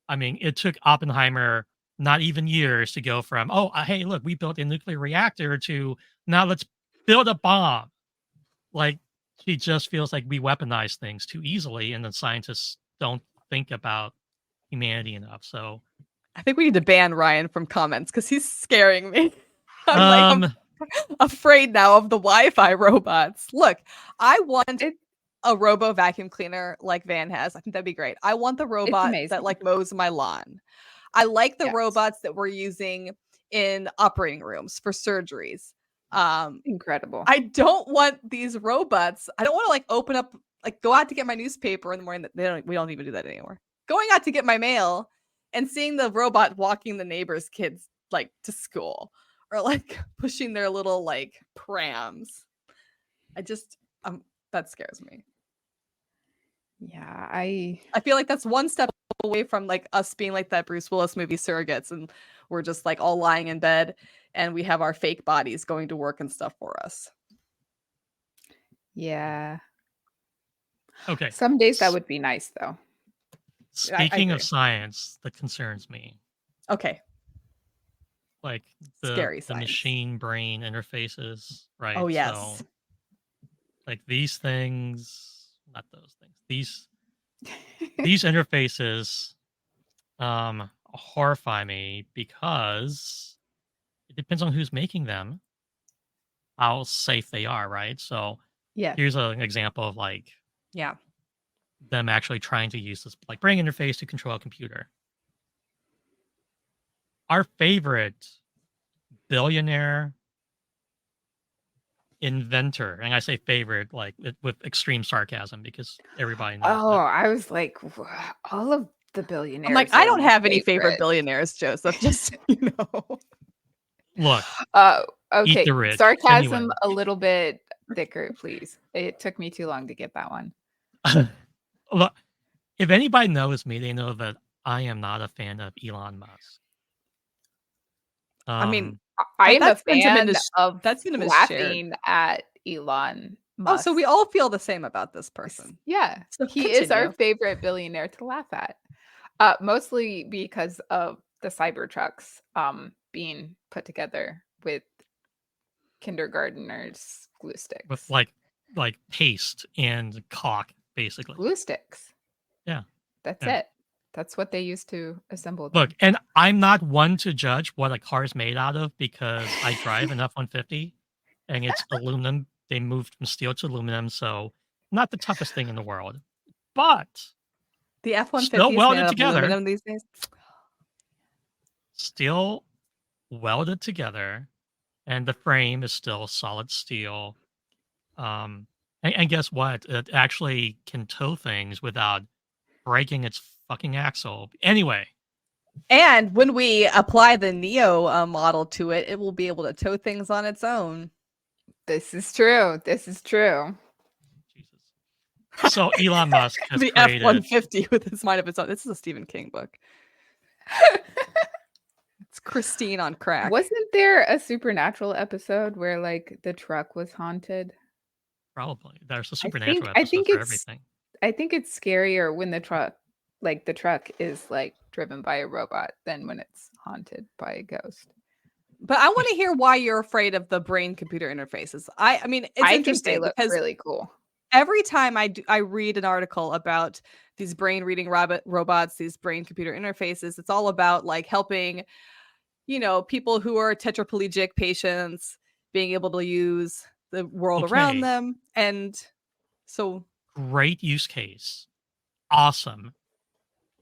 I mean, it took Oppenheimer not even years to go from, oh, hey, look, we built a nuclear reactor to now let's build a bomb. Like she just feels like we weaponize things too easily, and the scientists don't think about humanity enough. So
I think we need to ban Ryan from comments because he's scaring me. I'm afraid now of the Wi-Fi robots. Look, I want a robo vacuum cleaner like Van has. I think that'd be great. I want the robot that like mows my lawn. I like the robots that we're using in operating rooms for surgeries.
Incredible.
I don't want these robots. I don't want to like open up, like go out to get my newspaper in the morning. We don't even do that anymore. Going out to get my mail and seeing the robot walking the neighbors' kids like to school or like pushing their little like prams. That scares me.
Yeah, I
feel like that's one step away from like us being like that Bruce Willis movie Surrogates, and we're just like all lying in bed and we have our fake bodies going to work and stuff for us.
Yeah.
Okay.
Some days that would be nice though.
Speaking of science, that concerns me.
Okay.
Like
the
machine brain interfaces, right?
Oh yes.
So, like these things, not those things. These interfaces horrify me because it depends on who's making them, how safe they are, right? So here's an example of like them actually trying to use this like brain interface to control a computer. our favorite billionaire inventor, and I say favorite like with extreme sarcasm because everybody knows
Oh,
that.
I was like, all of the
I'm
billionaires
like, I
are
don't
my
have any favorite
favorite.
billionaires, Joseph. Just so you know.
Look, eat
Okay,
the rich.
sarcasm
Anyway,
a little bit thicker, please. It took me too long to get that one.
look, if anybody knows me, they know that I am not a fan of Elon Musk.
I mean,
I am a
that sentiment
fan
is
of
that sentiment is shared.
laughing at Elon
Oh, so
Musk.
we all feel the same about this person.
Yeah,
So
he is our
continue.
favorite billionaire to laugh at. Mostly because of the Cybertrucks being put together with kindergarteners' glue sticks.
With like paste and caulk, basically.
Glue sticks.
Yeah.
That's
Yeah.
it. That's what they use to assemble them.
Look, and I'm not one to judge what a car is made out of because I drive an F-150 and it's aluminum. They moved from steel to aluminum, so not the toughest thing in the world. But
The
still
F-150 is made
welded
out of
together.
aluminum these days.
Still welded together, and the frame is still solid steel. And guess what? It actually can tow things without breaking its fucking axle. Anyway,
And when we apply the Neo model to it, it will be able to tow things on its own.
This is true. This is true.
Jesus. So Elon Musk has
The
created
F-150 with its mind of its own. This is a Stephen King book. It's Christine on crack.
Wasn't there a Supernatural episode where like the truck was haunted?
Probably. There's a supernatural
I
episode
think
for
it's
everything.
I think it's scarier when the truck is like driven by a robot than when it's haunted by a ghost.
But I want to hear why you're afraid of the brain computer interfaces. I mean, it's
I
interesting
think they look
because
really cool.
every time I read an article about these brain reading robots, these brain computer interfaces, it's all about like helping, people who are tetraplegic patients being able to use the world around
Okay.
them. And so
Great use case. Awesome.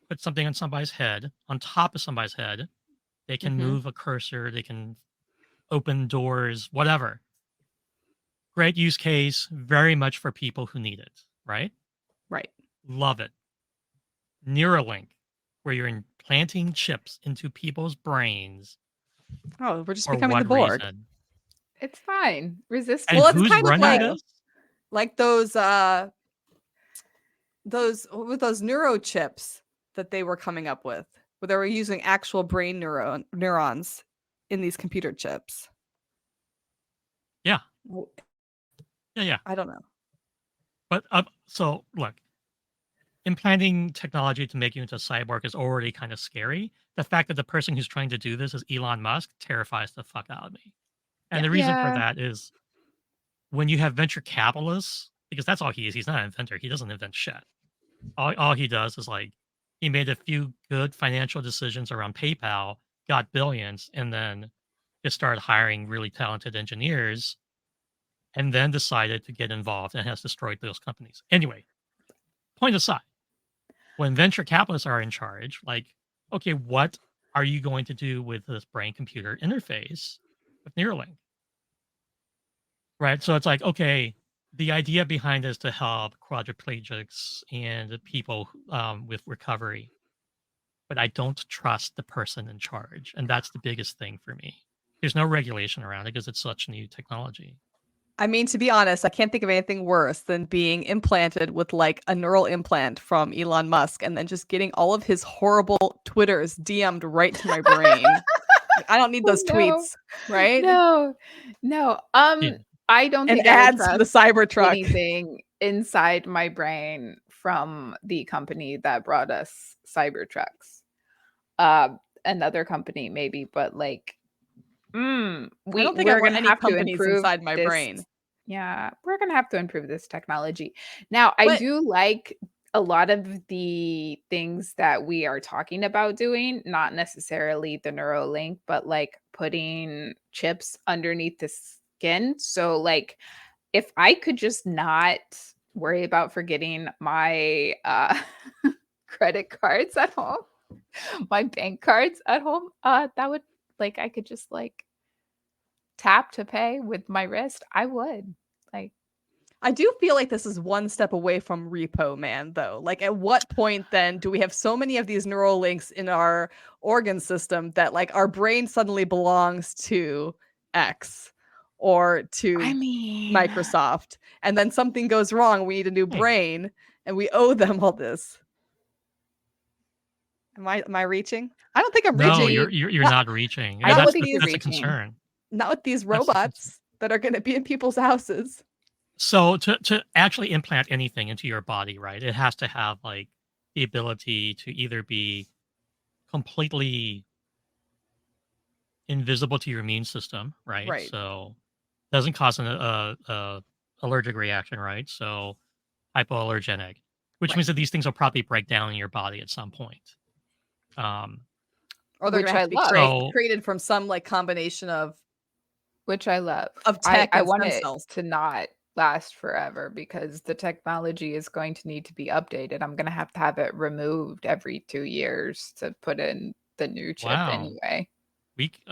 Put something on somebody's head, on top of somebody's head. They can move a cursor. They can open doors, whatever. Great use case. Very much for people who need it, right?
right.
Love it. Neuralink, where you're implanting chips into people's brains.
Oh, we're just
For
becoming the
what
Borg.
reason?
It's fine. Resistance.
And
Well, it's
who's
kind of
running this?
like those neurochips that they were coming up with, where they were using actual brain neurons in these computer chips.
Yeah.
Well,
Yeah.
I don't know.
But so look, implanting technology to make you into a cyborg is already kind of scary. The fact that the person who's trying to do this is Elon Musk terrifies the fuck out of me. And the reason for that is when you have venture capitalists, because that's all he is. He's not an inventor. He doesn't invent shit. All he does is like he made a few good financial decisions around PayPal, got billions, and then just started hiring really talented engineers, and then decided to get involved and has destroyed those companies. Anyway, point aside, when venture capitalists are in charge, like, okay, what are you going to do with this brain computer interface with Neuralink? Right. So it's like, okay, the idea behind it is to help quadriplegics and people with recovery. But I don't trust the person in charge. And that's the biggest thing for me. There's no regulation around it because it's such new technology.
I mean, to be honest, I can't think of anything worse than being implanted with like a neural implant from Elon Musk and then just getting all of his horrible Twitters DM'd right to my brain. Like, I don't need those tweets, right?
No.
Yeah.
I don't
And
think I would
ads to the
trust
Cybertruck.
anything inside my brain from the company that brought us Cybertrucks. Another company maybe, but like
I don't think
we're
I want
gonna
any
have to
companies
improve
inside my
this.
brain.
Yeah, we're gonna have to improve this technology. Now, I
But-
do like a lot of the things that we are talking about doing, not necessarily the Neuralink, but like putting chips underneath the skin. So like if I could just not worry about forgetting my credit cards at home, my bank cards at home, that would like I could just like tap to pay with my wrist. I would. Like
I do feel like this is one step away from repo man, though. Like, at what point then do we have so many of these neural links in our organ system that like our brain suddenly belongs to X or to
mean,
Microsoft, and then something goes wrong, we need a new
Hey.
brain, and we owe them all this? Am I reaching? I don't think I'm
No,
reaching.
you're not reaching.
I
And
don't
think
he's
that's a
reaching.
concern.
Not with these
That's the concern.
robots that are going to be in people's houses.
So to actually implant anything into your body, right, it has to have like the ability to either be completely invisible to your immune system, right?
Right.
So doesn't cause an allergic reaction, right? So hypoallergenic, which
Right.
means that these things will probably break down in your body at some point.
Or they're
Which
going to
I
have to be
love.
So
created from some like combination of
which I love.
tech
I
and
want
stem
it
cells.
to not last forever because the technology is going to need to be updated. I'm going to have it removed every 2 years to put in the new chip
wow.
anyway.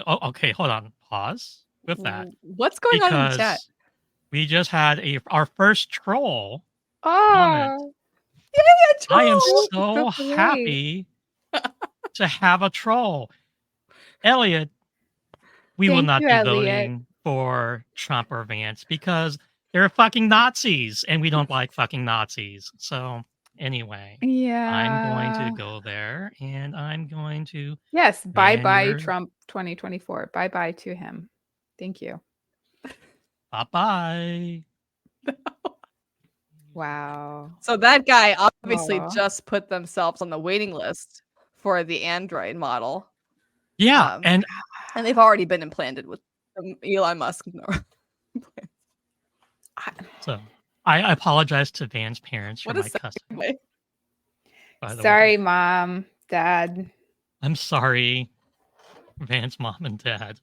Okay, hold on. Pause with that.
What's going on in the chat?
Because we just had our first troll comment.
Oh,
I am
troll.
so
Great.
happy to have a troll. Elliot, we will
Thank
not
you,
be
Elliot.
voting for Trump or Vance because they're fucking Nazis and we don't like fucking Nazis. So anyway, I'm going to
Yeah.
go there and I'm going to
Yes,
ban
bye-bye
your
Trump 2024. Bye-bye to him. Thank you.
bye-bye.
Wow.
So that guy obviously
Aw.
just put themselves on the waiting list for the Android model.
Yeah, and
And they've already been implanted with Elon Musk.
so I apologize to Van's parents for
What a
my cussing.
segue.
By the
Sorry,
way,
Mom, Dad.
I'm sorry, Van's mom and dad.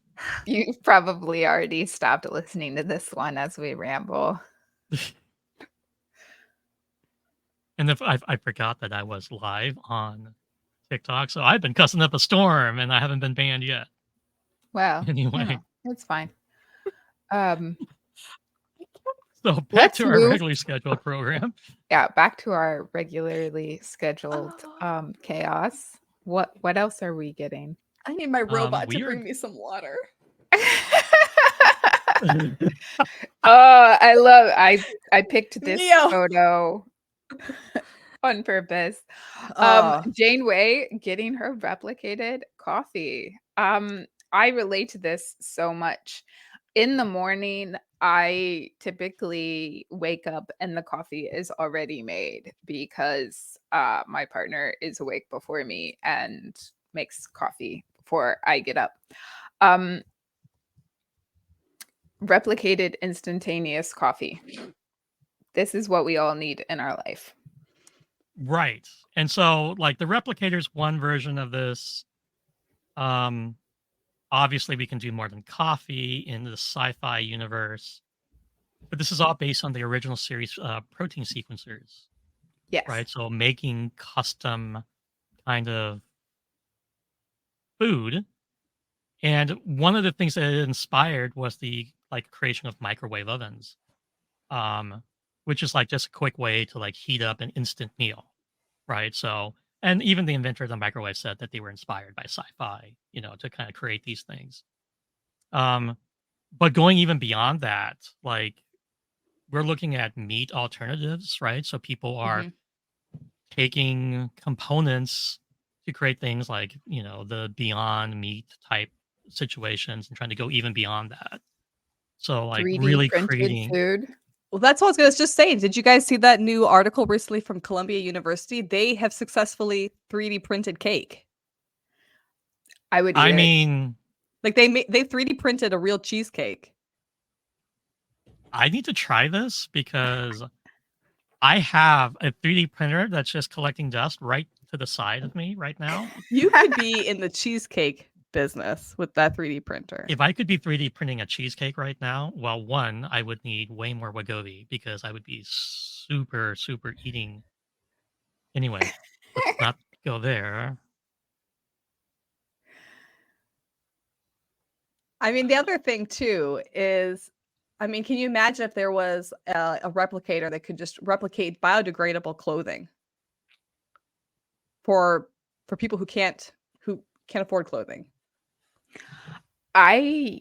You probably already stopped listening to this one as we ramble.
And if I forgot that I was live on TikTok, so I've been cussing up a storm, and I haven't been banned yet.
Well,
Anyway,
it's fine.
so back
Let's
to our
move-
regularly scheduled program.
Yeah, back to our regularly scheduled chaos. What else are we getting?
I need my robot to
we are-
bring me some water.
I picked this
Neo.
photo on purpose. Janeway getting her replicated coffee. I relate to this so much. In the morning, I typically wake up and the coffee is already made because my partner is awake before me and makes coffee before I get up. Replicated instantaneous coffee. This is what we all need in our life.
Right. And so, like, the replicator's one version of this. Obviously, we can do more than coffee in the sci-fi universe. But this is all based on the original series protein sequencers.
Yes.
Right. So making custom kind of food. And one of the things that it inspired was the creation of microwave ovens, which is like just a quick way to like heat up an instant meal, right? So, and even the inventor of the microwave said that they were inspired by sci-fi, to kind of create these things. But going even beyond that, like we're looking at meat alternatives, right? So people are taking components to create things like, the Beyond Meat type situations and trying to go even beyond that. So like
3D
really
printed
creating
food.
Well, that's what I was going to just say. Did you guys see that new article recently from Columbia University? They have successfully 3D printed cake.
I would eat
I
it.
mean,
Like they 3D printed a real cheesecake.
I need to try this because I have a 3D printer that's just collecting dust right to the side of me right now.
You could be in the cheesecake business with that 3D printer.
If I could be 3D printing a cheesecake right now, well, one, I would need way more Wegovy because I would be super, super eating. Anyway, let's not go there.
I mean, the other thing too is, I mean, can you imagine if there was a replicator that could just replicate biodegradable clothing for people who can't afford clothing?
I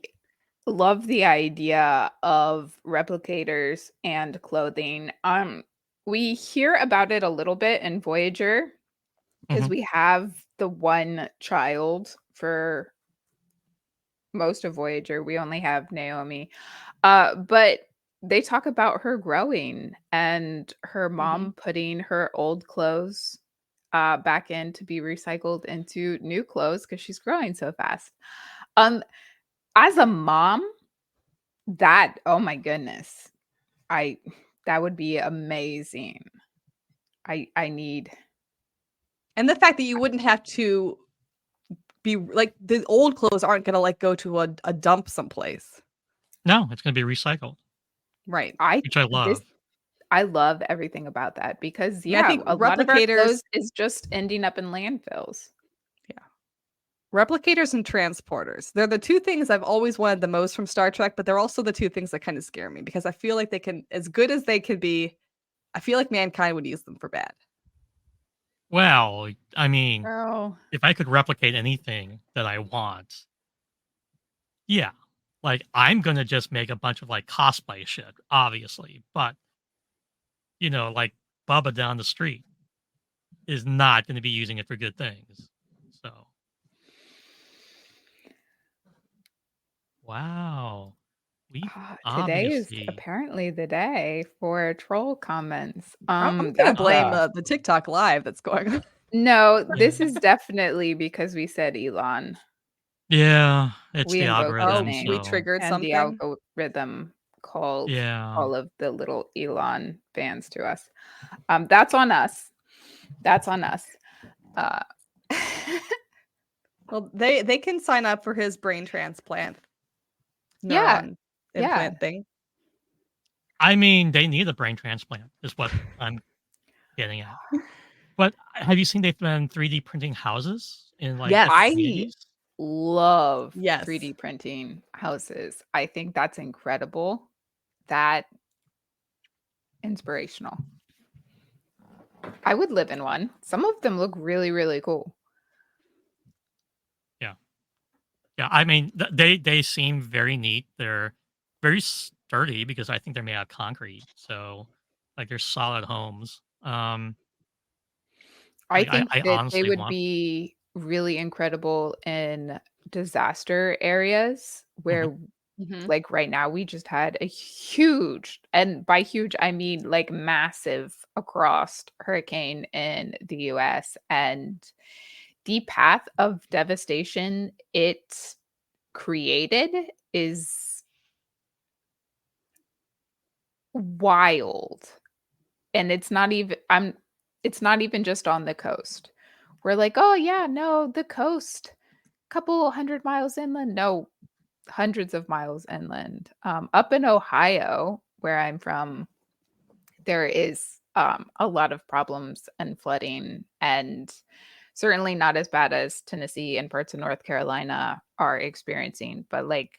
love the idea of replicators and clothing. We hear about it a little bit in Voyager because
Mhm.
we have the one child for most of Voyager. We only have Naomi. But they talk about her growing and her
Mhm.
mom putting her old clothes back in to be recycled into new clothes because she's growing so fast. Um, as a mom, that oh my goodness, I that would be amazing. I need
And the fact that you wouldn't have to be like the old clothes aren't gonna like go to a dump someplace.
No, it's gonna be recycled,
Right.
I
which I
this
love.
I love everything about that because
I mean, I
yeah,
think
a lot of our
replicators
clothes is just ending up in landfills.
yeah. Replicators and transporters. They're the two things I've always wanted the most from Star Trek, but they're also the two things that kind of scare me because I feel like they can, as good as they could be, I feel like mankind would use them for bad.
Well, I mean,
Oh.
if I could replicate anything that I want, yeah. Like, I'm gonna just make a bunch of, like, cosplay shit, obviously, but, like, Bubba down the street is not gonna be using it for good things. So, wow. We
Today is
obviously
apparently the day for troll comments.
I'm gonna
That's
blame
uh,
the TikTok live that's going on.
no,
yeah.
this is definitely because we said Elon.
Yeah, it's
We
the
invoked his
Oh,
algorithm,
we
name,
so
triggered
and the
something.
algorithm called
yeah.
all of the little Elon fans to us. That's on us. That's on us. Uh,
Well, they can sign up for his brain transplant
yeah,
neuron
yeah.
implant thing.
I mean, they need a brain transplant is what I'm getting at. But have you seen they've been 3D printing houses in, like,
Yes.
different
I
communities?
love
Yes.
3D printing houses. I think that's incredible. That inspirational. I would live in one. Some of them look really, really cool.
Yeah. Yeah, I mean, they seem very neat. They're very sturdy because I think they're made out of concrete, so, like, they're solid homes.
I
Like, I
think
I
that they
honestly
would
want
be really incredible in disaster areas
Mhm.
where,
Mhm.
like right now, we just had a huge, and by huge, I mean like massive across hurricane in the US. And the path of devastation it created is wild. And it's not even just on the coast. We're like, "Oh yeah, no, the coast, couple 100 miles inland." No, hundreds of miles inland. Up in Ohio, where I'm from, there is a lot of problems and flooding, and certainly not as bad as Tennessee and parts of North Carolina are experiencing. But like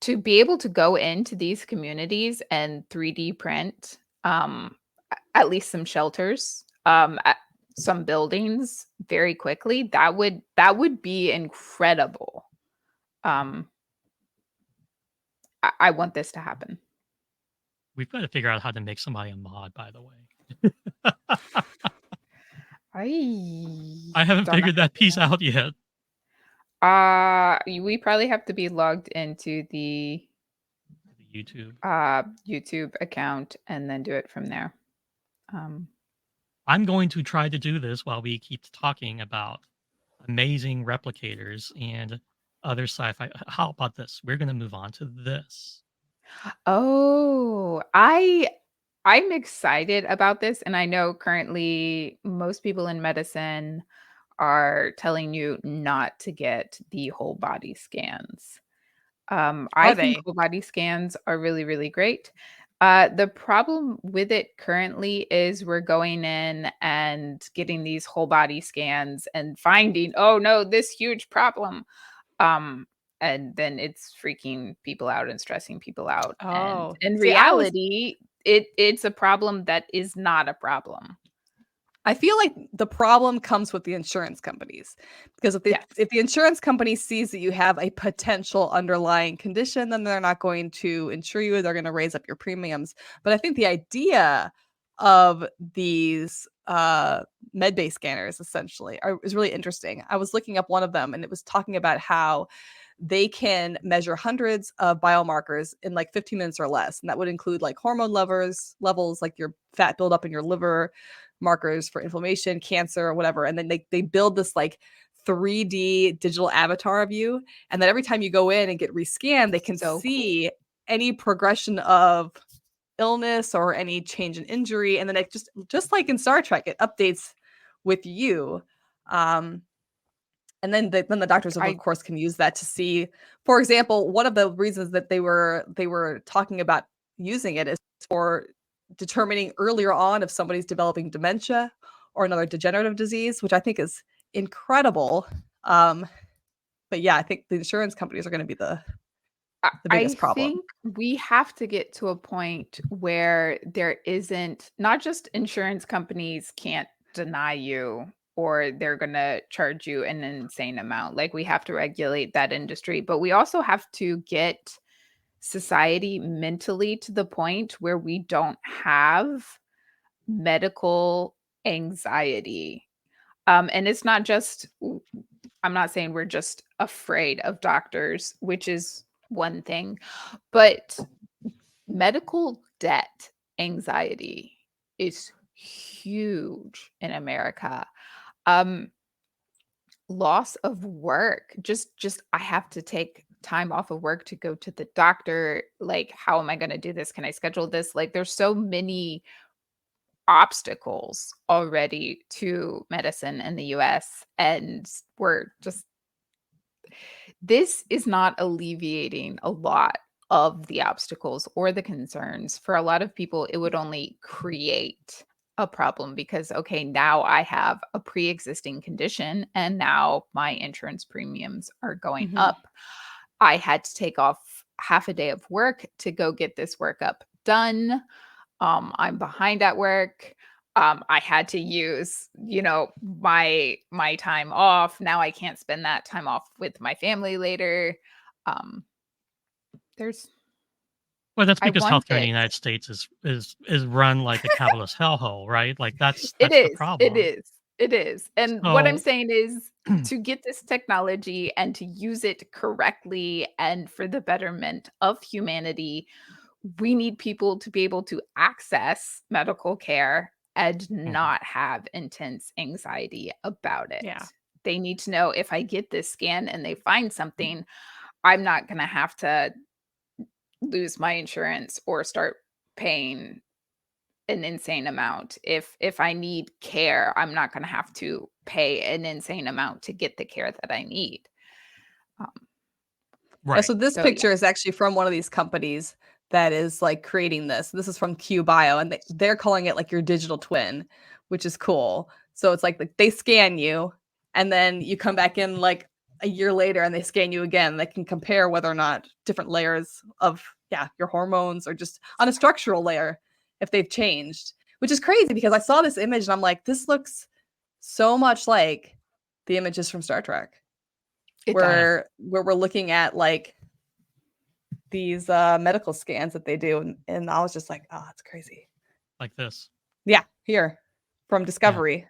to be able to go into these communities and 3D print at least some shelters, some buildings very quickly, that would be incredible. Um, I want this to happen.
We've gotta figure out how to make somebody a mod, by the way.
I
I haven't
don't know
figured
how
that
to do
piece out yet.
that. We probably have to be logged into the
The YouTube.
YouTube account and then do it from there. Um,
I'm going to try to do this while we keep talking about amazing replicators and other sci-fi. How about this? We're gonna move on to this.
oh, I'm excited about this, and I know currently most people in medicine are telling you not to get the whole body scans. I
Are
think
they?
whole body scans are really, really great. The problem with it currently is we're going in and getting these whole body scans and finding, oh no, this huge problem. Um, and then it's freaking people out and stressing people out. And
Oh,
in
see,
reality, it's a problem that is not a problem.
I feel like the problem comes with the insurance companies, because
Yes.
if the insurance company sees that you have a potential underlying condition, then they're not going to insure you. They're going to raise up your premiums. But I think the idea of these med bay scanners essentially is really interesting. I was looking up one of them, and it was talking about how they can measure hundreds of biomarkers in like 15 minutes or less. And that would include like hormone levels, like your fat buildup in your liver, markers for inflammation, cancer, or whatever. And then they build this like 3D digital avatar of you. And then every time you go in and get rescanned, they can see any progression of illness or any change in injury. And then it just like in Star Trek, it updates with you. And then the doctors, of course, can use that to see, for example, one of the reasons that they were talking about using it is for determining earlier on if somebody's developing dementia or another degenerative disease, which I think is incredible. But yeah, I think the insurance companies are going to be the biggest problem.
I think we have to get to a point where there isn't, not just insurance companies can't deny you or they're going to charge you an insane amount. Like, we have to regulate that industry, but we also have to get society mentally to the point where we don't have medical anxiety. And it's not just, I'm not saying we're just afraid of doctors, which is one thing, but medical debt anxiety is huge in America. Loss of work, just I have to take time off of work to go to the doctor. Like, how am I going to do this? Can I schedule this? Like, there's so many obstacles already to medicine in the US, and this is not alleviating a lot of the obstacles or the concerns. For a lot of people, it would only create a problem because, okay, now I have a pre-existing condition and now my insurance premiums are going up. I had to take off half a day of work to go get this workup done. I'm behind at work. I had to use, my time off. Now I can't spend that time off with my family later.
Well, that's because healthcare in the United States is run like a capitalist hellhole, right? Like that's
It
the
is.
problem.
It is. And what I'm saying is to get this technology and to use it correctly and for the betterment of humanity, we need people to be able to access medical care and not have intense anxiety about it.
Yeah.
They need to know, if I get this scan and they find something, I'm not going to have to lose my insurance or start paying an insane amount. If I need care, I'm not going to have to pay an insane amount to get the care that I need.
Right. So this picture is actually from one of these companies that is like creating this. This is from Q Bio, and they're calling it like your digital twin, which is cool. So it's like they scan you, and then you come back in like a year later, and they scan you again. They can compare whether or not different layers of your hormones or just on a structural layer if they've changed, which is crazy because I saw this image and I'm like, this looks so much like the images from Star Trek. Where we're looking at like these medical scans that they do, and I was just like, oh, that's crazy.
Like this.
Yeah, here from Discovery.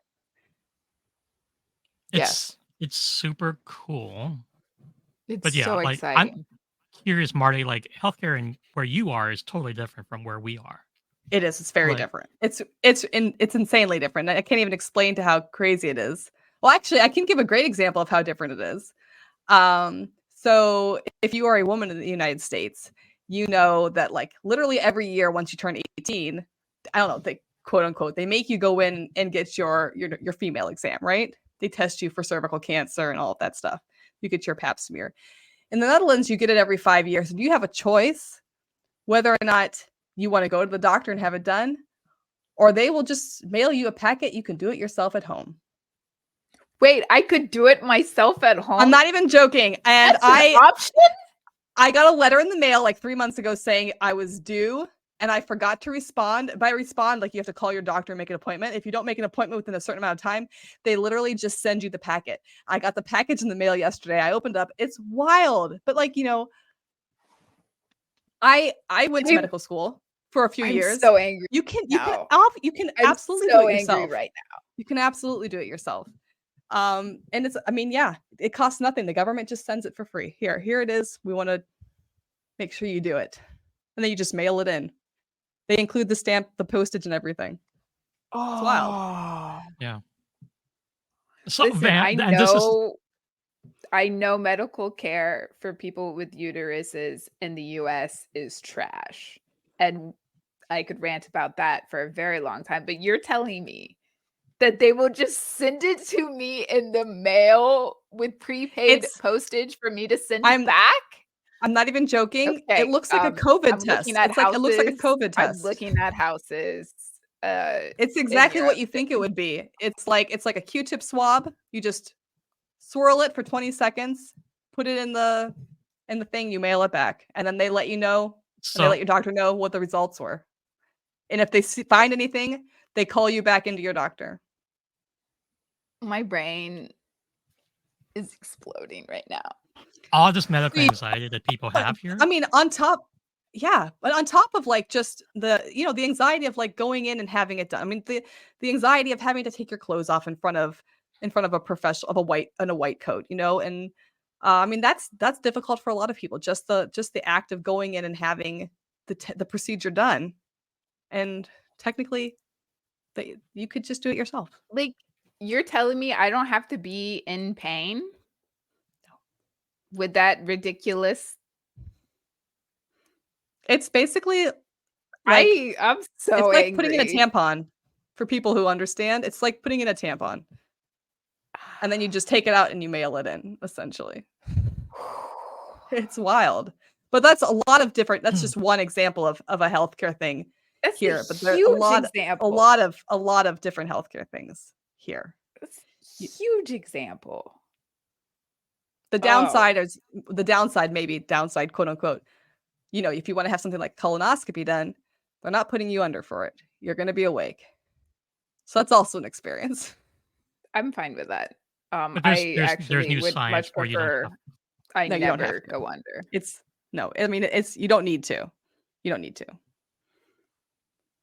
It's super cool.
It's so exciting.
I'm curious, Marty, like healthcare and where you are is totally different from where we are.
It is. It's very different. It's insanely different. I can't even explain to how crazy it is. Well, actually, I can give a great example of how different it is. So if you are a woman in the United States, you know that like literally every year once you turn 18, I don't know, they quote unquote, they make you go in and get your female exam, right? They test you for cervical cancer and all of that stuff. You get your pap smear. In the Netherlands, you get it every 5 years, and you have a choice whether or not you want to go to the doctor and have it done, or they will just mail you a packet. You can do it yourself at home.
Wait, I could do it myself at home?
I'm not even joking. And
That's an option?
I got a letter in the mail like 3 months ago saying I was due and I forgot to respond. By respond, like you have to call your doctor and make an appointment. If you don't make an appointment within a certain amount of time, they literally just send you the packet. I got the package in the mail yesterday. I opened up. It's wild. But like, I went to medical school for a few years.
I'm so angry.
You can
I'm
absolutely
so
do it
angry
yourself.
right now.
You can absolutely do it yourself. And it's, I mean, yeah, it costs nothing. The government just sends it for free. Here it is. We want to make sure you do it. And then you just mail it in. They include the stamp, the postage, and everything. It's wild.
Yeah. So,
Listen, I know medical care for people with uteruses in the US is trash. And I could rant about that for a very long time. But you're telling me that they will just send it to me in the mail with prepaid postage for me to send back?
I'm not even joking.
Okay,
It looks like a COVID
I'm
test.
looking at
It's like, it looks like a
houses.
COVID
I'm
test.
looking at houses.
It's
in
exactly what
Europe.
you think it would be. It's like a Q-tip swab. You just swirl it for 20 seconds, put it in the thing, you mail it back, and then they let you know, and they let your doctor know what the results were. And if they find anything, they call you back into your doctor.
My brain is exploding right now.
All this medical anxiety that people have here.
I mean, on top of like just the the anxiety of like going in and having it done. I mean, the anxiety of having to take your clothes off in front of a professional of a white coat, and I mean that's difficult for a lot of people. Just the act of going in and having the procedure done, and technically, you could just do it yourself.
Like, you're telling me I don't have to be in pain?
No.
With that ridiculous?
It's basically
I'm so
it's like
angry.
putting in a tampon. For people who understand, it's like putting in a tampon. And then you just take it out and you mail it in, essentially. It's wild. But that's a lot of different, that's just one example of a healthcare thing here. But there's a lot of different healthcare things here.
That's a huge example.
The downside is downside, quote unquote. If you want to have something like colonoscopy done, they're not putting you under for it. You're going to be awake. So that's also an experience.
I'm fine with that.
But
I
there's
actually
new
would
science
much
where you don't
prefer
have.
I
No, you don't have
never
to.
go under.
You don't need to. You don't need to.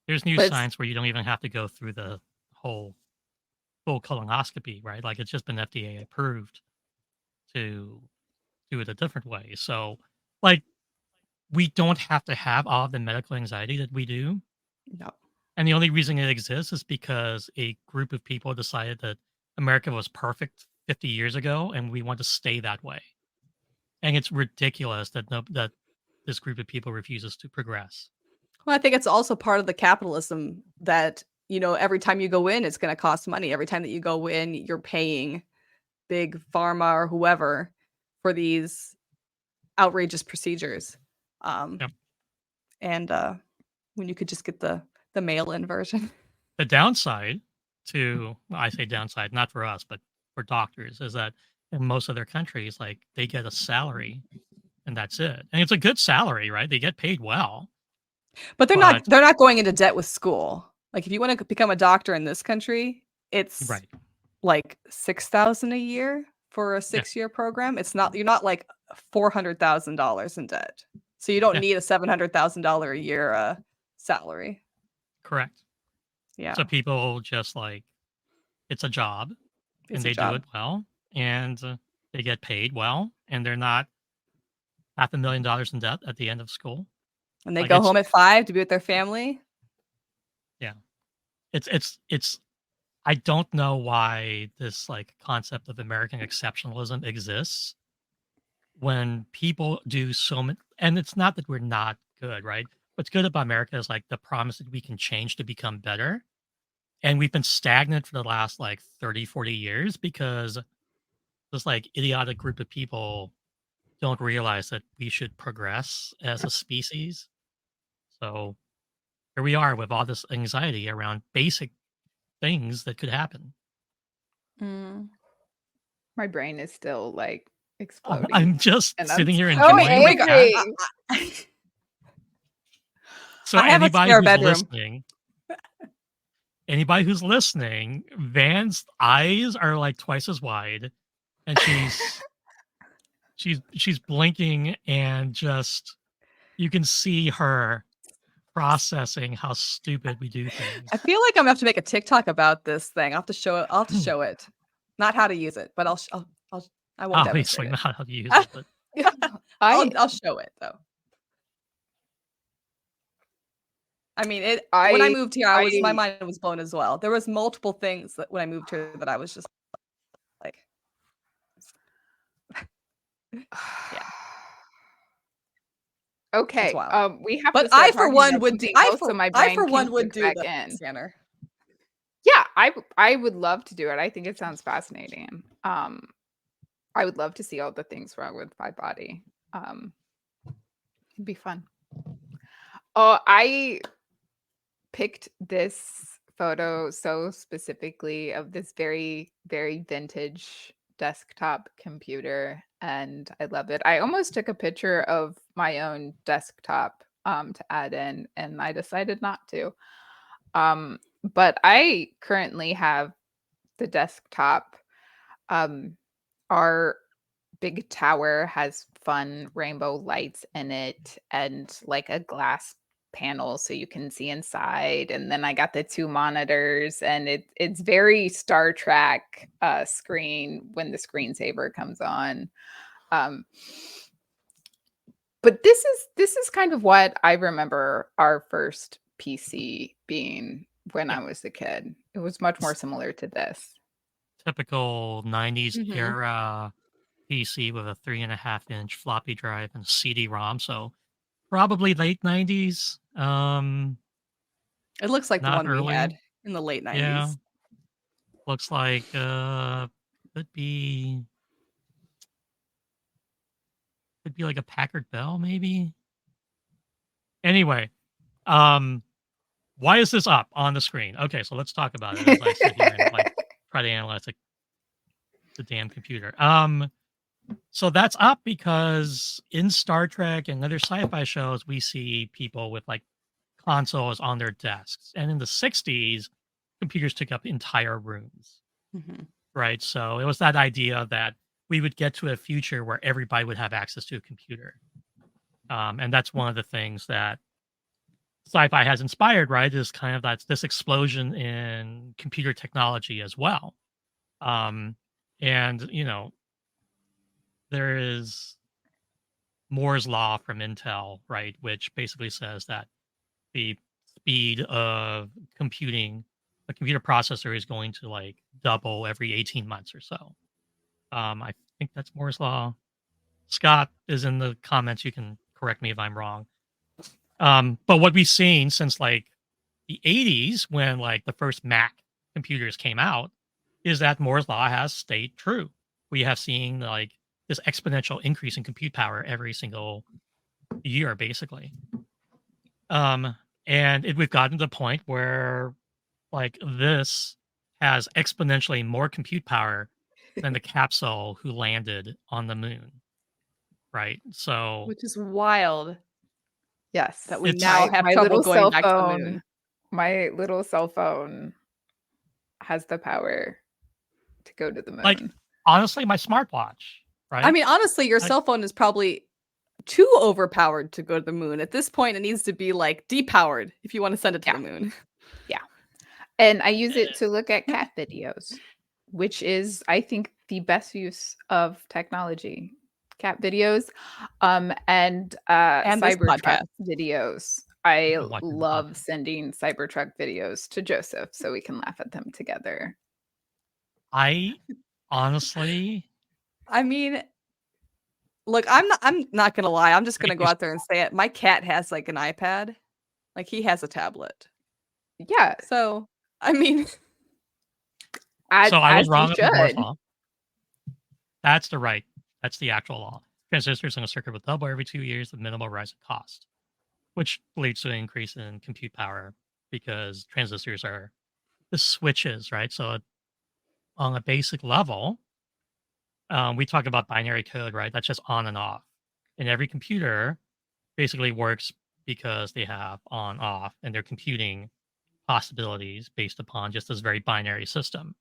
There's new science where you don't even have to go through the whole full colonoscopy, right? Like it's just been FDA approved to do it a different way. So, like, we don't have to have all of the medical anxiety that we do.
No.
And the only reason it exists is because a group of people decided that America was perfect 50 years ago and we want to stay that way. And it's ridiculous that that this group of people refuses to progress.
Well, I think it's also part of the capitalism that, every time you go in, it's going to cost money. Every time that you go in, you're paying big pharma or whoever for these outrageous procedures.
Yep.
And when you could just get the mail-in version.
The downside I say downside, not for us, but for doctors, is that in most other countries, like they get a salary and that's it. And it's a good salary, right? They get paid well.
But they're not going into debt with school. Like if you want to become a doctor in this country, it's like $6,000 a year for a 6-year program. You're not like $400,000 in debt. So you don't need a $700,000 a year salary.
Correct.
Yeah.
So people just like, it's a job and they do it well and they get paid well and they're not $500,000 in debt at the end of school.
And they go home at 5 to be with their family.
Yeah. It's I don't know why this like concept of American exceptionalism exists when people do so many, and it's not that we're not good, right? What's good about America is like the promise that we can change to become better. And we've been stagnant for the last like 30, 40 years because this like idiotic group of people don't realize that we should progress as a species. So here we are with all this anxiety around basic things that could happen.
My brain is still like
Oh,
exploding.
I'm just
And
sitting here
so
enjoying the chat.
angry.
So
I have a
anybody
spare
who's
bedroom.
anybody who's listening, Van's eyes are like twice as wide, and she's blinking, and just you can see her processing how stupid we do things.
I feel like I'm gonna have to make a TikTok about this thing. I'll have to show it. I'll have to show it, not how to use it, but I won't
Obviously
demonstrate
not how to use it, but
it. I'll show it though. I mean, when I moved here, my mind was blown as well. There was multiple things that when I moved here that I was just like, yeah.
Okay. We have
But
to start
I for
talking
one
about
would do.
something else so my
I
brain
for
can
one would
click
do
back
the
in.
scanner.
Yeah, I would love to do it. I think it sounds fascinating. I would love to see all the things wrong with my body. It'd be fun. Oh, I picked this photo so specifically of this very, very vintage desktop computer, and I love it. I almost took a picture of my own desktop to add in, and I decided not to. But I currently have the desktop. Our big tower has fun rainbow lights in it and like a glass panel so you can see inside. And then I got the two monitors, and it's very Star Trek screen when the screensaver comes on. But this is kind of what I remember our first PC being when I was a kid. It was much more similar to this.
Typical 90s era PC with a 3.5-inch floppy drive and CD-ROM, so probably late 90s.
It looks like the
Not
one we
early.
had in the late 90s.
Yeah. Looks like could be like a Packard Bell, maybe. Anyway, why is this up on the screen? Okay, so let's talk about it as I sit here and like try to analyze the damn computer. So that's up because in Star Trek and other sci-fi shows, we see people with like consoles on their desks. And in the 60s, computers took up entire rooms, right? So it was that idea that we would get to a future where everybody would have access to a computer. And that's one of the things that sci-fi has inspired, right? Is kind of this explosion in computer technology as well. And, you know, there is Moore's law from Intel, right? Which basically says that the speed of computing a computer processor is going to like double every 18 months or so. I think that's Moore's law. Scott is in the comments. You can correct me if I'm wrong. But what we've seen since like the 80s, when like the first Mac computers came out, is that Moore's law has stayed true. We have seen like this exponential increase in compute power every single year, basically. And we've gotten to the point where like this has exponentially more compute power than the capsule who landed on the moon. Right. So
which is wild.
Yes.
That we now have trouble going back to the moon.
My little cell phone has the power to go to the moon.
Like, honestly, my smartwatch, right?
I mean, honestly, your cell phone is probably too overpowered to go to the moon. At this point, it needs to be like depowered if you want to send it to the moon.
Yeah. And I use it to look at cat videos, which is, I think, the best use of technology. Cat videos and Cybertruck videos. I love sending Cybertruck videos to Joseph so we can laugh at them together.
I honestly,
I mean, look, I'm not gonna lie. I'm just gonna go out there and say it. My cat has like an iPad, like he has a tablet.
Yeah.
So I mean,
so I was wrong about Moore's law. That's the actual law. Transistors in a circuit will double every 2 years with minimal rise in cost, which leads to an increase in compute power because transistors are the switches, right? So on a basic level, we talk about binary code, right? That's just on and off. And every computer basically works because they have on off and they're computing possibilities based upon just this very binary system.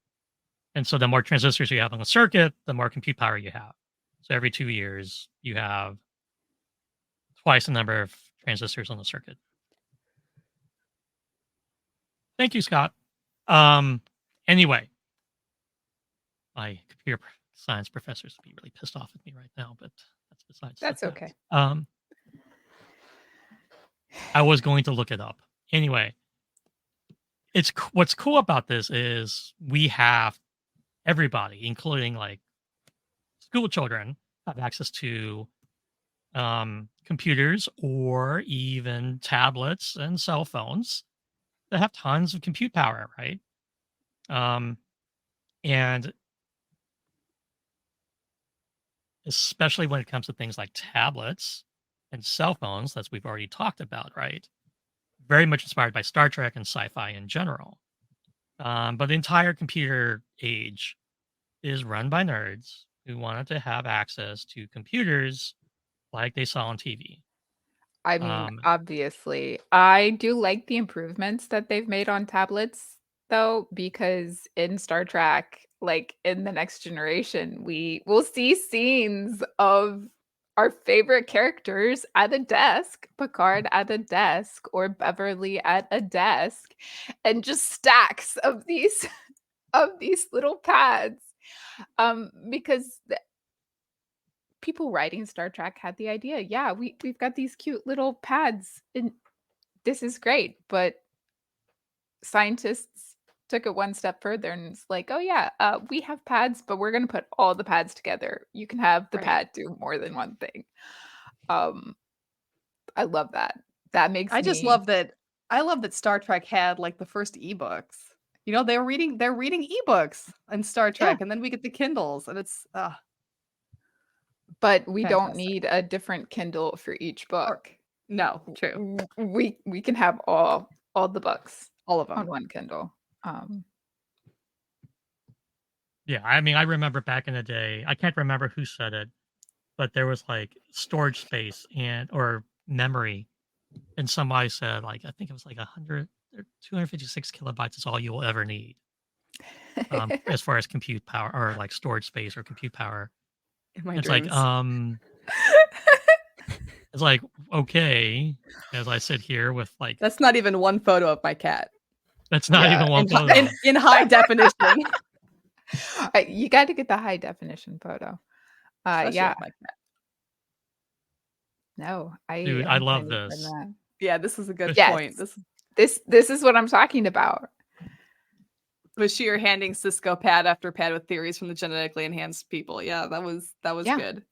And so the more transistors you have on the circuit, the more compute power you have. So every 2 years, you have twice the number of transistors on the circuit. Thank you, Scott. Anyway, my computer science professors would be really pissed off at me right now, but that's besides.
That's okay.
I was going to look it up. Anyway, what's cool about this is we have everybody, including like school children, have access to computers or even tablets and cell phones that have tons of compute power, right? And especially when it comes to things like tablets and cell phones, as we've already talked about, right? Very much inspired by Star Trek and sci-fi in general. But the entire computer age is run by nerds who wanted to have access to computers like they saw on TV.
I mean, obviously, I do like the improvements that they've made on tablets, though, because in Star Trek, like in the Next Generation, we will see scenes of our favorite characters at a desk, Picard at a desk, or Beverly at a desk, and just stacks of these of these little pads. Because people writing Star Trek had the idea, yeah, we've got these cute little pads, and this is great. But scientists took it one step further, and it's like, oh yeah, we have pads, but we're going to put all the pads together. You can have the pad do more than one thing. I love that. That makes
I just love that. I love that Star Trek had like the first ebooks. You know, they're reading ebooks in Star Trek, and then we get the Kindles, and it's
but we don't need a different Kindle for each book.
No, true.
We can have all the books,
all of them,
on one Kindle.
Yeah, I mean, I remember back in the day, I can't remember who said it, but there was like storage space or memory, and somebody said like, I think it was like 100 or 256 kilobytes is all you will ever need, as far as compute power or like storage space or compute power. It's
dreams.
like it's like, okay, as I sit here with like,
that's not even one photo of my cat.
That's not even one photo
in high definition.
You got to get the high definition photo. Yeah. No,
dude, I love this.
Yeah, this is a good point.
This is what I'm talking about.
Bashir handing Cisco pad after pad with theories from the genetically enhanced people. Yeah, that was good.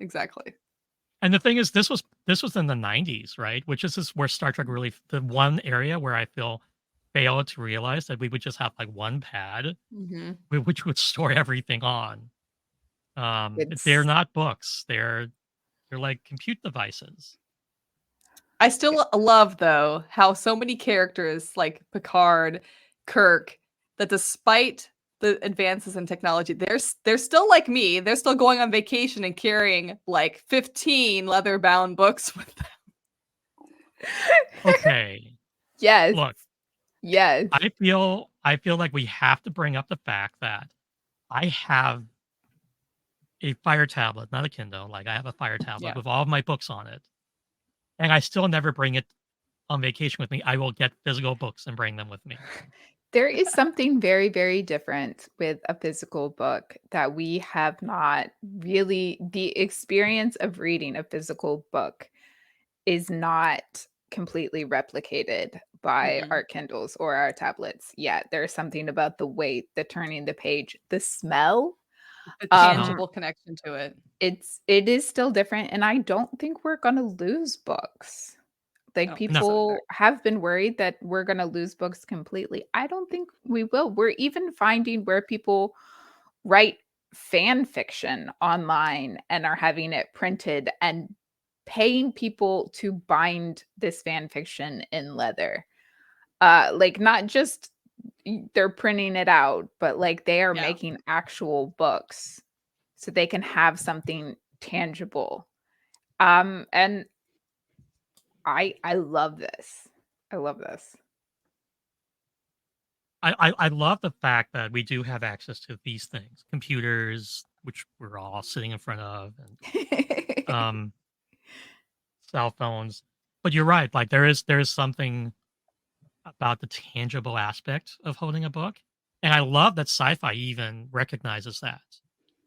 Exactly.
And the thing is, this was in the 90s, right? Which is where Star Trek really, the one area where I feel failed to realize that we would just have like one pad, which would store everything on. They're not books. They're like compute devices.
I still love, though, how so many characters like Picard, Kirk, that despite the advances in technology, they're still like me. They're still going on vacation and carrying like 15 leather-bound books with them.
Okay.
Yes.
Look.
Yes.
I feel like we have to bring up the fact that I have a Fire tablet, not a Kindle. Like I have a Fire tablet with all of my books on it. And I still never bring it on vacation with me. I will get physical books and bring them with me.
There is something very, very different with a physical book that we have not really, the experience of reading a physical book is not completely replicated by our Kindles or our tablets yet. There's something about the weight, the turning the page, the smell,
the tangible connection to it.
It is still different, and I don't think we're going to lose books. Like people have been worried that we're going to lose books completely. I don't think we will. We're even finding where people write fan fiction online and are having it printed and paying people to bind this fan fiction in leather. Like not just they're printing it out, but like they are making actual books. so they can have something tangible. And I love this. I love this.
I love the fact that we do have access to these things, computers, which we're all sitting in front of, and cell phones. But you're right. Like there is something about the tangible aspect of holding a book, and I love that sci-fi even recognizes that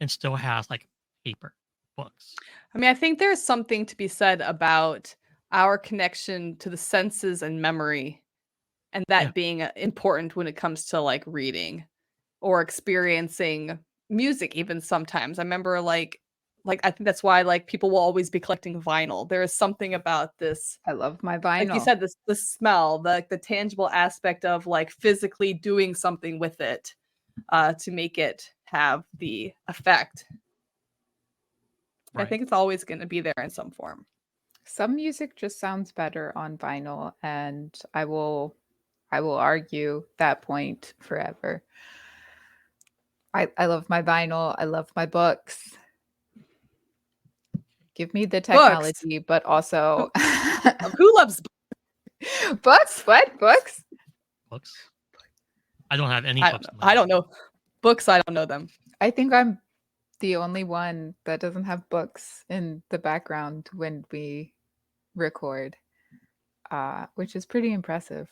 and still has like paper books.
I mean, I think there's something to be said about our connection to the senses and memory, and that
Yeah.
being important when it comes to like reading or experiencing music even sometimes. I remember like I think that's why like people will always be collecting vinyl. There is something about this,
I love my
like you
vinyl.
said, this the smell, the tangible aspect of like physically doing something with it to make it have the effect. I
Right.
think it's always going to be there in some form.
Some music just sounds better on vinyl, and I will argue that point forever. I love my vinyl. I love my books. Give me the
Books.
technology, but also
Who loves
books? What books?
Books. I don't have any
I
books.
don't know. I don't know. Books, I don't know them.
I think I'm the only one that doesn't have books in the background when we record, which is pretty impressive.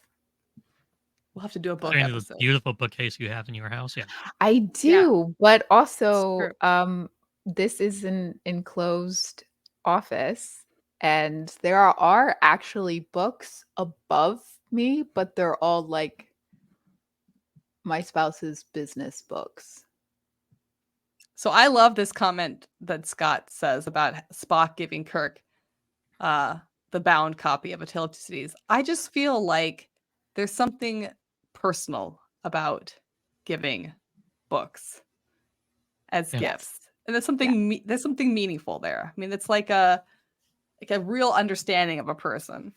We'll have to do a book
Considering the
episode.
beautiful bookcase you have in your house, yeah.
I do, but also
true.
this is an enclosed office, and there are actually books above me, but they're all like my spouse's business books.
So I love this comment that Scott says about Spock giving Kirk the bound copy of A Tale of Two Cities. I just feel like there's something personal about giving books as gifts, and there's something there's something meaningful there. I mean, it's like a real understanding of a person.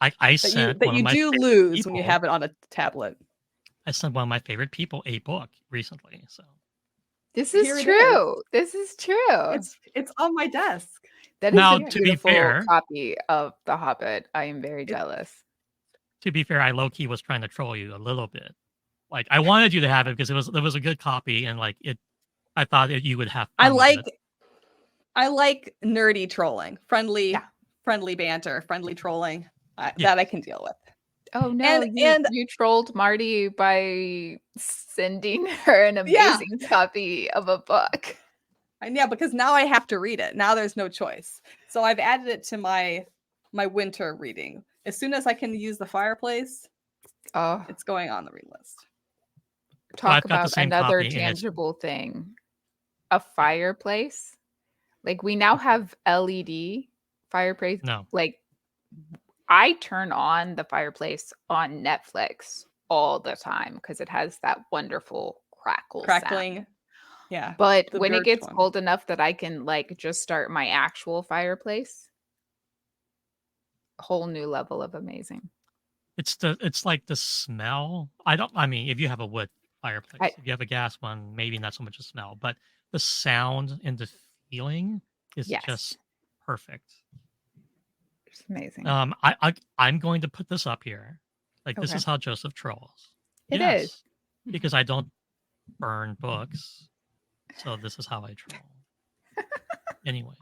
I sent
that
one
you
of my
do
favorite
lose
people,
when you have it on a tablet.
I sent one of my favorite people a book recently. So
this is true. This is true.
It's on my desk.
That is
now,
a
to be
beautiful
fair,
copy of The Hobbit. I am very jealous.
To be fair, I low-key was trying to troll you a little bit. Like I wanted you to have it because it was a good copy, and like it, I thought you would have fun with it.
I like nerdy trolling, friendly banter, friendly trolling that I can deal with.
Oh no, you trolled Marty by sending her an amazing copy of a book.
And yeah, because now I have to read it. Now there's no choice. So I've added it to my winter reading. As soon as I can use the fireplace, it's going on the read list.
Talk about another tangible thing. A fireplace. Like we now have LED fireplace.
No.
Like I turn on the fireplace on Netflix all the time because it has that whole crackling sound.
Yeah.
But when it gets cold enough that I can like just start my actual fireplace, a whole new level of amazing.
It's like the smell. I mean, if you have a wood fireplace, if you have a gas one, maybe not so much the smell, but the sound and the feeling is just perfect.
It's amazing.
I'm going to put this up here. Like this is how Joseph trolls.
It is.
Because I don't burn books. So this is how I troll. Anyway.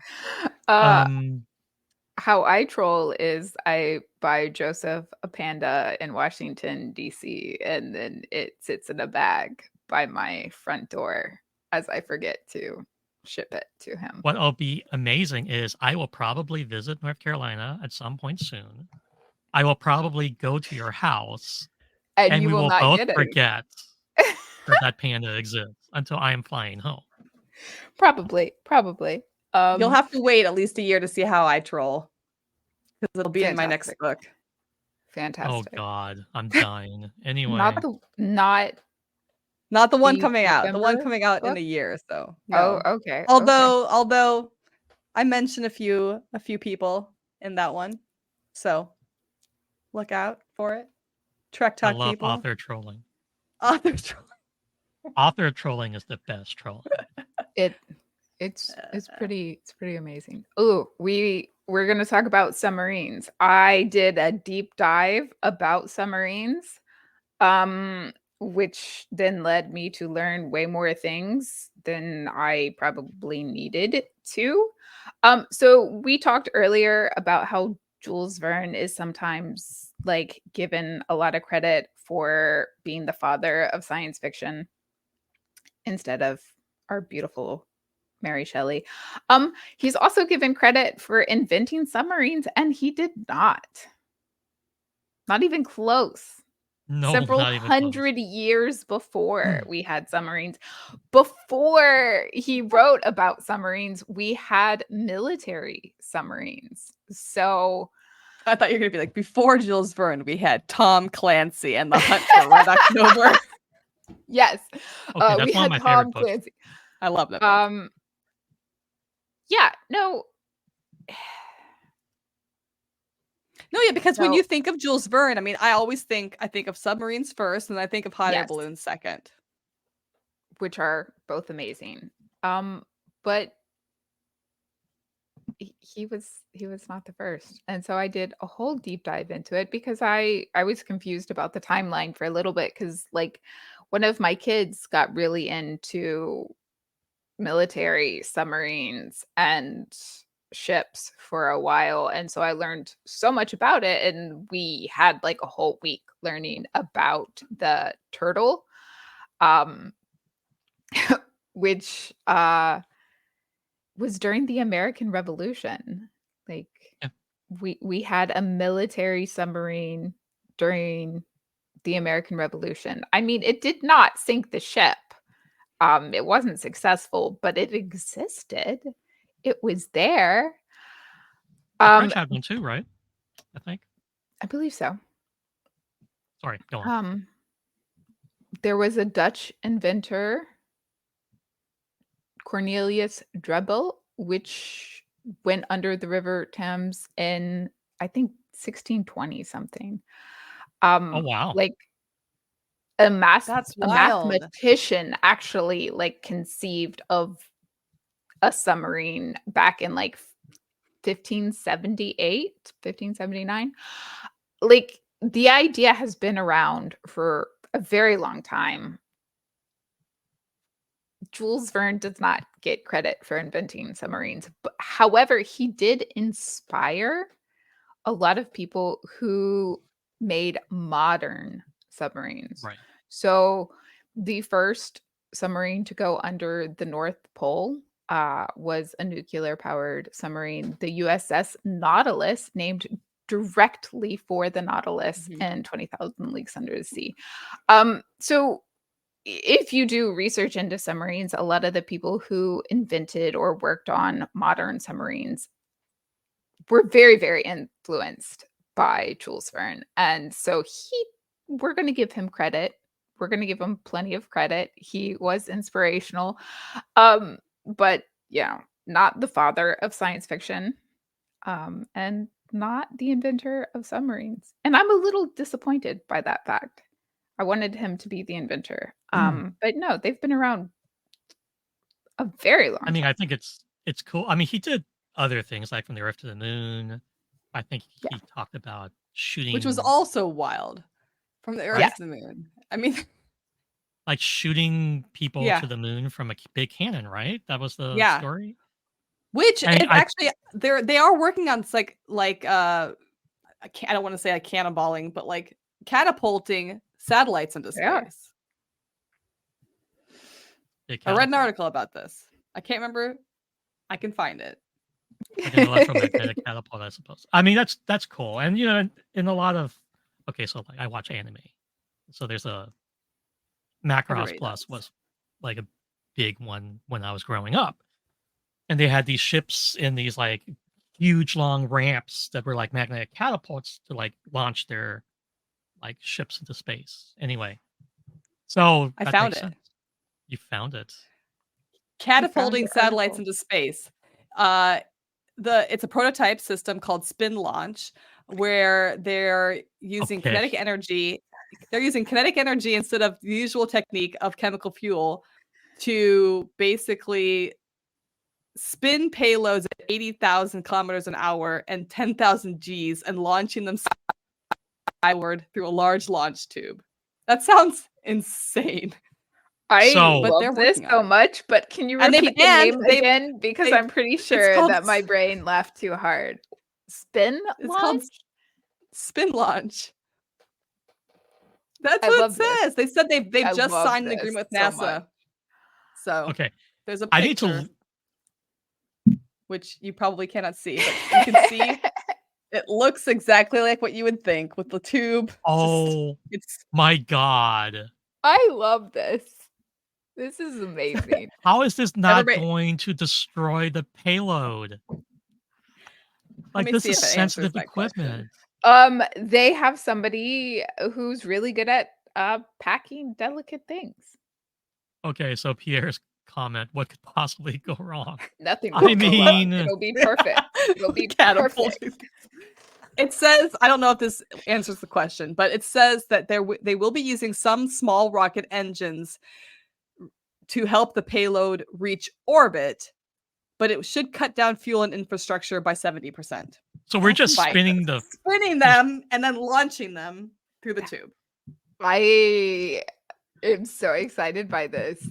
How I troll is I buy Joseph a panda in Washington, D.C., and then it sits in a bag by my front door as I forget to ship it to him.
What'll be amazing is I will probably visit North Carolina at some point soon. I will probably go to your house and we will both forget that panda exists until I am flying home.
Probably.
You'll have to wait at least a year to see how I troll. Because it'll be in my next book.
Fantastic.
Oh God, I'm dying. Anyway.
Not the
one coming out. The one coming out in a year. So
no. Oh, okay.
Although I mentioned a few people in that one. So look out for it. Trek Talk
I love
people.
author trolling.
Author trolling.
Author trolling is the best trolling.
It's pretty amazing. Oh, we're gonna talk about submarines. I did a deep dive about submarines, which then led me to learn way more things than I probably needed to. So we talked earlier about how Jules Verne is sometimes like given a lot of credit for being the father of science fiction instead of our beautiful Mary Shelley. He's also given credit for inventing submarines, and he did not. Not even close.
No,
Several
not even close.
hundred years before we had submarines. Before he wrote about submarines, we had military submarines. So
I thought you were going to be like, before Jules Verne, we had Tom Clancy and the Hunt for Red October.
Yes.
Okay, that's
we
one of
had
my
Tom
favorite books.
Clancy.
I love that book.
Yeah, no.
No, yeah, because when
So-
you think of Jules Verne, I mean, I think of submarines first, and I think of hot air
Yes.
balloons second.
Which are both amazing. But he was not the first. And so I did a whole deep dive into it because I was confused about the timeline for a little bit because like one of my kids got really into military submarines and ships for a while, and so I learned so much about it, and we had like a whole week learning about the turtle, which was during the American Revolution. Like
Yeah.
we had a military submarine during the American Revolution. I mean, it did not sink the ship. It wasn't successful, but it existed. It was there.
The French had one too, right? I think.
I believe so.
Sorry, go on.
There was a Dutch inventor, Cornelius Drebbel, which went under the River Thames in, I think, 1620 something.
Oh wow.
Like
That's
a
wild.
mathematician actually like conceived of a submarine back in like 1578, 1579. Like the idea has been around for a very long time. Jules Verne does not get credit for inventing submarines. But, however, he did inspire a lot of people who made modern submarines.
Right.
So the first submarine to go under the North Pole was a nuclear powered submarine, the USS Nautilus, named directly for the Nautilus and 20,000 Leagues Under the Sea. So if you do research into submarines, a lot of the people who invented or worked on modern submarines were very, very influenced by Jules Verne. And so we're going to give him credit. We're going to give him plenty of credit. He was inspirational. But not the father of science fiction, and not the inventor of submarines. And I'm a little disappointed by that fact. I wanted him to be the inventor. But no, they've been around a very long time.
I mean, I think it's cool. I mean, he did other things like from the Earth to the Moon. I think he talked about shooting,
which was also wild, from the Earth to the Moon. I mean,
like shooting people to the moon from a big cannon, right? That was the story.
Which actually they are working on like I don't want to say like cannonballing, but like catapulting satellites into space. I read an article about this. I can't remember. I can find it.
Like an electromagnetic catapult, I suppose. I mean, that's cool. And you know, in a lot of so like I watch anime, so there's a Macross Plus was like a big one when I was growing up, and they had these ships in these like huge long ramps that were like magnetic catapults to like launch their like ships into space. Anyway, so
I found it.
You found it.
Catapulting satellites into space. It's a prototype system called Spin Launch, where they're using kinetic energy. They're using kinetic energy instead of the usual technique of chemical fuel to basically spin payloads at 80,000 kilometers an hour and 10,000 Gs and launching them skyward through a large launch tube. That sounds insane.
I
So-
love this so much, but can you repeat the name again? Because I'm pretty sure that my brain laughed too hard. Spin
It's
launch?
called spin launch. That's what it says. They said they've just signed an agreement with NASA. So
Okay.
there's a
I
picture,
need to
which you probably cannot see, but you can see it looks exactly like what you would think with the tube.
Oh my God.
I love this. This is amazing.
How is this not going to destroy the payload? Like, this is sensitive equipment.
They have somebody who's really good at packing delicate things.
Okay, so Pierre's comment, what could possibly go wrong?
Nothing will go wrong. It'll be perfect. It'll be perfect.
It says, I don't know if this answers the question, but it says that they will be using some small rocket engines to help the payload reach orbit, but it should cut down fuel and infrastructure by 70%.
So we're just spinning
them and then launching them through the tube.
I am so excited by this.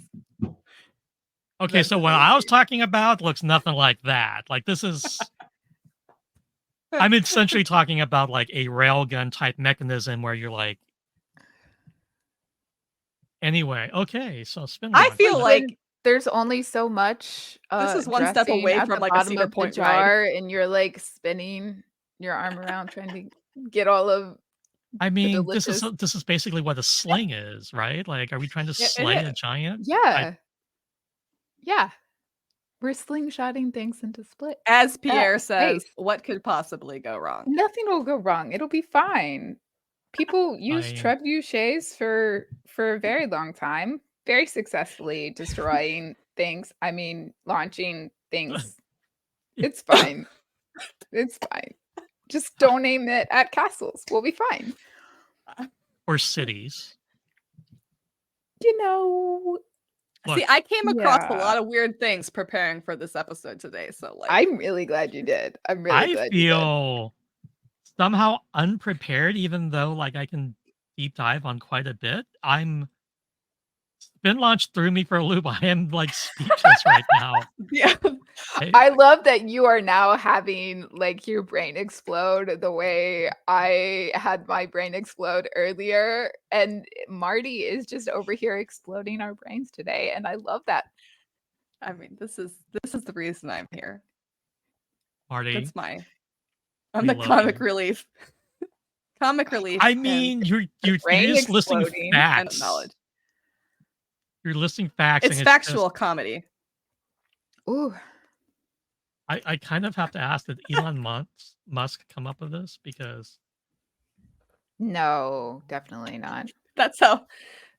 Okay, so what I was talking about looks nothing like that. Like, this is... I'm essentially talking about, like, a railgun type mechanism where you're like... Anyway, okay, so spin launch.
I feel like
there's only so much.
This is one step away from like a Cedar Point
jar, and you're like spinning your arm around trying to get all of.
I mean, this is basically what a sling is, right? Like, are we trying to slay a giant?
Yeah, yeah. We're slingshotting things into split.
As Pierre says, what could possibly go wrong?
Nothing will go wrong. It'll be fine. People use trebuchets for a very long time, very successfully destroying things. I mean, launching things. It's fine. It's fine. Just don't aim it at castles. We'll be fine.
Or cities.
You know.
Look, see, I came across a lot of weird things preparing for this episode today. So, like,
I'm really glad you did. I'm really glad you did.
I feel somehow unprepared, even though like I can deep dive on quite a bit. Spin launch threw me for a loop. I am like speechless right now.
Yeah.
I love that you are now having like your brain explode the way I had my brain explode earlier. And Marty is just over here exploding our brains today. And I love that.
I mean, this is the reason I'm here.
Marty.
I'm the comic relief. Comic relief.
I mean, you're just listing facts.
Knowledge.
You're listing facts.
It's factual comedy.
Ooh.
I kind of have to ask, did Elon Musk come up with this? Because
no, definitely not.
That's how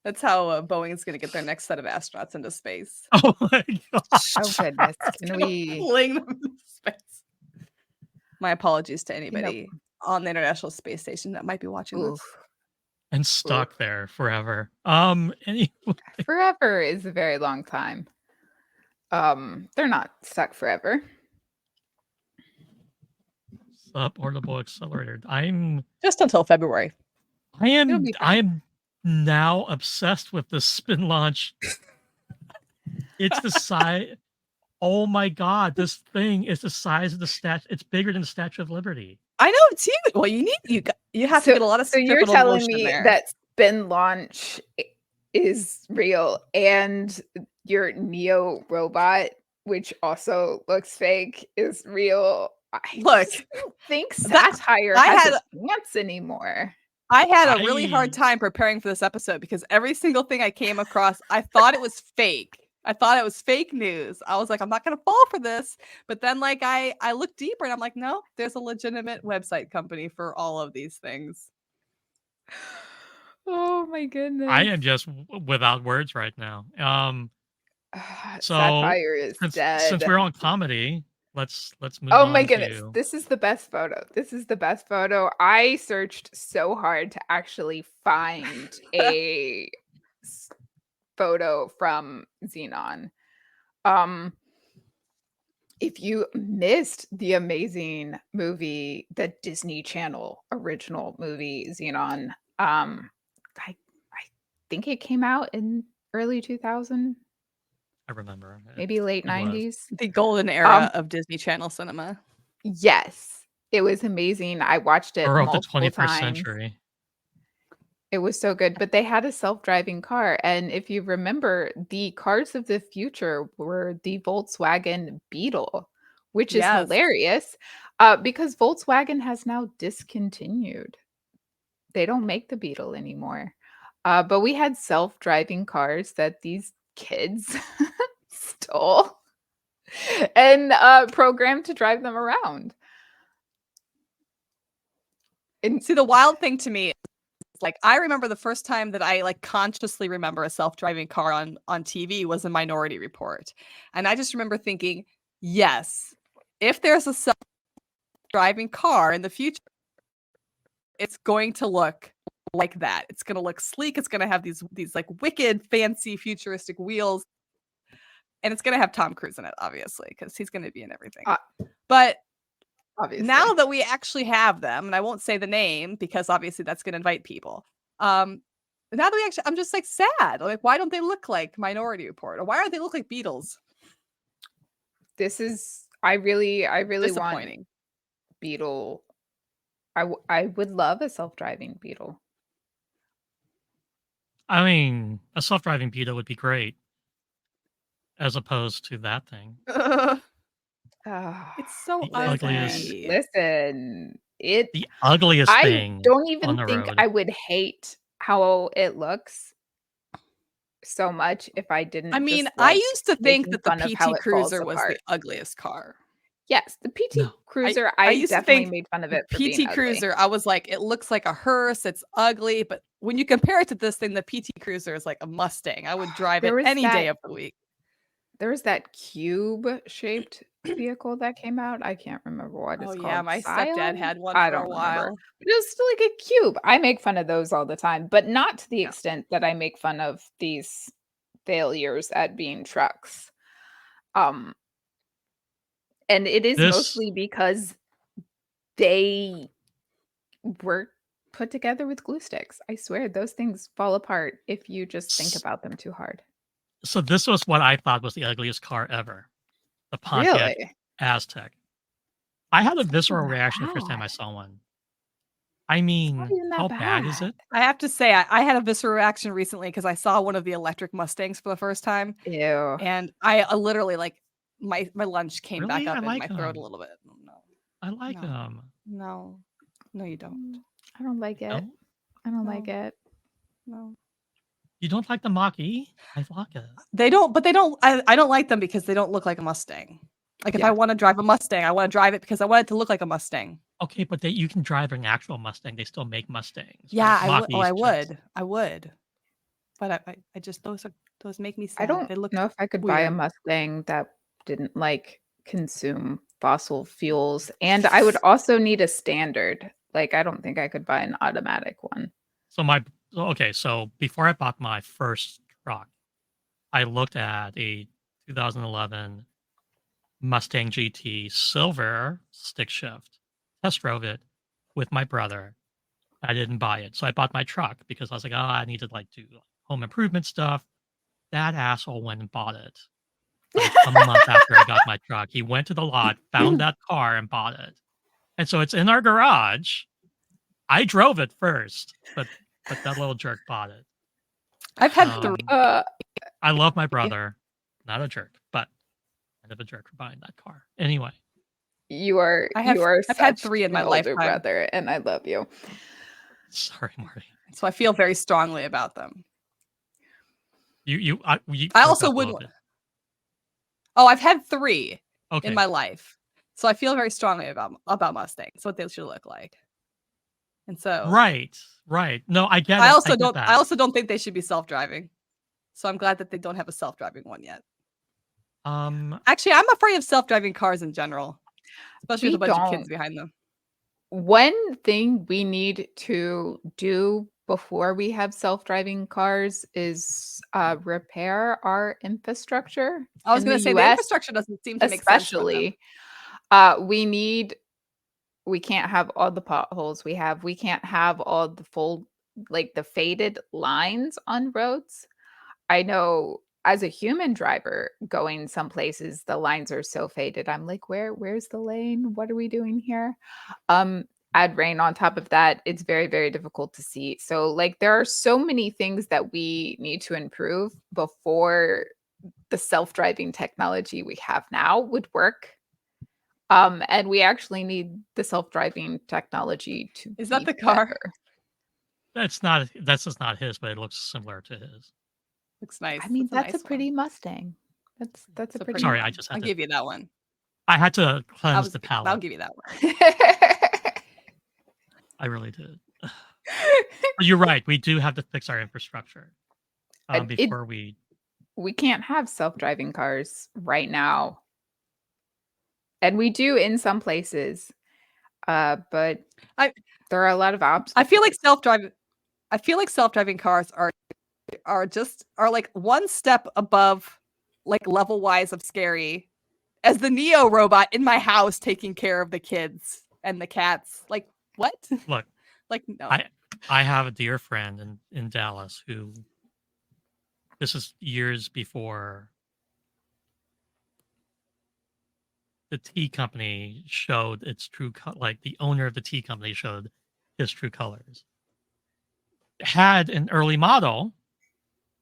Boeing's going to get their next set of astronauts into space.
Oh my gosh.
Oh goodness. Can we
fling them into space? My apologies to anybody on the International Space Station that might be watching this.
And stuck there forever. Anyway.
Forever is a very long time. They're not stuck forever.
Suborbital accelerator. I'm
just until February.
I am now obsessed with the spin launch. It's the size. Oh my God, this thing is the size of the statue. It's bigger than the Statue of Liberty.
I know it's huge. Well, you have to get a lot of.
So you're telling me that spin launch is real, and your Neo robot, which also looks fake, is real. I don't think satire has a chance anymore.
I had a really hard time preparing for this episode because every single thing I came across, I thought it was fake. I thought it was fake news. I was like, I'm not going to fall for this. But then like I looked deeper and I'm like, no, there's a legitimate website company for all of these things.
Oh my goodness.
I am just without words right now. So
satire is dead.
Since we're on comedy, let's move on.
Oh my goodness. This is the best photo. This is the best photo. I searched so hard to actually find a photo from Xenon. If you missed the amazing movie, the Disney Channel original movie Xenon, I think it came out in early 2000,
I remember.
maybe late
It was.
90s.
The golden era of Disney Channel cinema.
Yes, it was amazing. I watched it
Or of the
multiple
21st
times.
century.
It was so good, but they had a self-driving car, and if you remember, the cars of the future were the Volkswagen Beetle, which is
Yes.
hilarious, because Volkswagen has now discontinued. They don't make the Beetle anymore. But we had self-driving cars that these kids stole and programmed to drive them around.
And see, the wild thing to me, like, I remember the first time that I like consciously remember a self-driving car on TV was a Minority Report. And I just remember thinking, yes, if there's a self-driving car in the future, it's going to look like that. It's going to look sleek. It's going to have these like wicked, fancy, futuristic wheels. And it's going to have Tom Cruise in it, obviously, because he's going to be in everything. But
obviously,
now that we actually have them, and I won't say the name because obviously that's going to invite people. Now that we actually, I'm just like sad. Like, why don't they look like Minority Report, or why don't they look like Beatles?
This is I really want
Disappointing.
Beetle. I would love a self-driving Beetle.
I mean, a self-driving Beetle would be great, as opposed to that thing.
It's so
The ugliest-
ugly.
Listen,
The ugliest
I
thing
don't
on
even
the
think
road.
I would hate how it looks so much if I didn't.
I mean,
just
I
like
used to think
making
that the
fun of how
PT
it falls
Cruiser was
apart.
the ugliest car.
Yes, the PT
No.
Cruiser.
I
I
used to
definitely
think
made fun of
The
it for being
PT
ugly.
Cruiser, I was like, it looks like a hearse. It's ugly, but when you compare it to this thing, the PT Cruiser is like a Mustang. I would drive it
There was
any day
that-
of the week.
There was that cube-shaped vehicle that came out. I can't remember what it's
Oh
called.
yeah, my stepdad
Scion?
had one
I
for a
don't remember.
while.
Just like a cube. I make fun of those all the time, but not to the extent that I make fun of these failures at being trucks. And it is
This-
mostly because they were put together with glue sticks. I swear those things fall apart if you just think about them too hard.
So this was what I thought was the ugliest car ever. The Pontiac
Really?
Aztec. I had a visceral
not
reaction the first time I
bad.
saw one. I mean,
not even that
how bad is
bad.
it?
I have to say, I had a visceral reaction recently because I saw one of the electric Mustangs for the first time,
Ew.
and I literally like my lunch came
Really?
back
I
up in
like
my throat a
'em.
little bit. No,
I like
No.
them.
no, you don't.
I don't like it.
No?
I don't like
No.
it.
No,
You don't like the Mach-E? I like it.
they don't. But they don't. I don't like them because they don't look like a Mustang. Like if
Yeah.
I want to drive a Mustang, I want to drive it because I want it to look like a Mustang.
Okay, but you can drive an actual Mustang. They still make Mustangs.
Yeah, I would.
Mach-E's
Oh, I
just-
would. I would. But I just those make me sad.
I don't
They look
know if I could buy a
weird.
Mustang that didn't like consume fossil fuels, and I would also need a standard. Like I don't think I could buy an automatic one.
So before I bought my first truck, I looked at a 2011 Mustang GT silver stick shift, test drove it with my brother. I didn't buy it, so I bought my truck because I was like, I need to do home improvement stuff. That asshole went and bought it. Like a month after I got my truck, he went to the lot, found that car, and bought it. And so it's in our garage. I drove it first, but that little jerk bought it.
I've had three.
I love my brother, not a jerk, but kind of a jerk for buying that car. Anyway,
You are.
I've had
such
3 in
an
my
older
lifetime.
brother, and I love you.
sorry, Marty.
So I feel very strongly about them.
I
I also wouldn't. Oh, I've had 3
Okay.
in my life, so I feel very strongly about Mustangs, what they should look like. And so,
Right. No, I get it.
I also
get
don't.
that.
I also don't think they should be self-driving. So I'm glad that they don't have a self-driving one yet. Actually, I'm afraid of self-driving cars in general, especially with a bunch of kids behind them.
One thing we need to do before we have self-driving cars is repair our infrastructure
I was
in
going
the
to say the
US,
infrastructure doesn't seem to make sense for them.
especially. We can't have all the potholes we have. We can't have all the full, like the faded lines on roads. I know as a human driver going some places, the lines are so faded. I'm like, where's the lane? What are we doing here? Um, Add rain on top of that, it's very, very difficult to see. So like there are so many things that we need to improve before the self-driving technology we have now would work. And we actually need the self-driving technology to
Is
be
that the car?
better.
That's just not his, but it looks similar to his.
Looks nice.
I mean, that's a
nice
pretty
one.
Mustang. That's
It's
a
a
pretty.
Sorry,
one.
I just
I'll
had to.
give you that one.
I had to cleanse the
I'll
palate.
give you that one.
I really did. But you're right. We do have to fix our infrastructure before we
can't have self-driving cars right now. And we do in some places. But there are a lot of obstacles.
I feel like self-driving cars are like one step above like level wise of scary as the Neo robot in my house taking care of the kids and the cats. Like what?
look.
Like no.
I have a dear friend in Dallas who, this is years before the tea company showed its true like the owner of the tea company showed his true colors. Had an early model,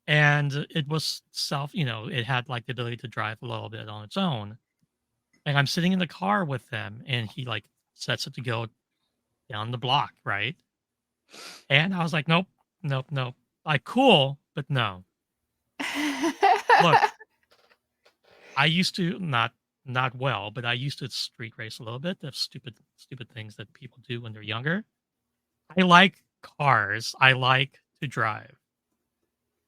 and it was it had like the ability to drive a little bit on its own. And I'm sitting in the car with them, and he like sets it to go down the block, right? And I was like, nope. Like, cool, but no. Look, I used to not well, but I used to street race a little bit. That's stupid things that people do when they're younger. I like cars. I like to drive.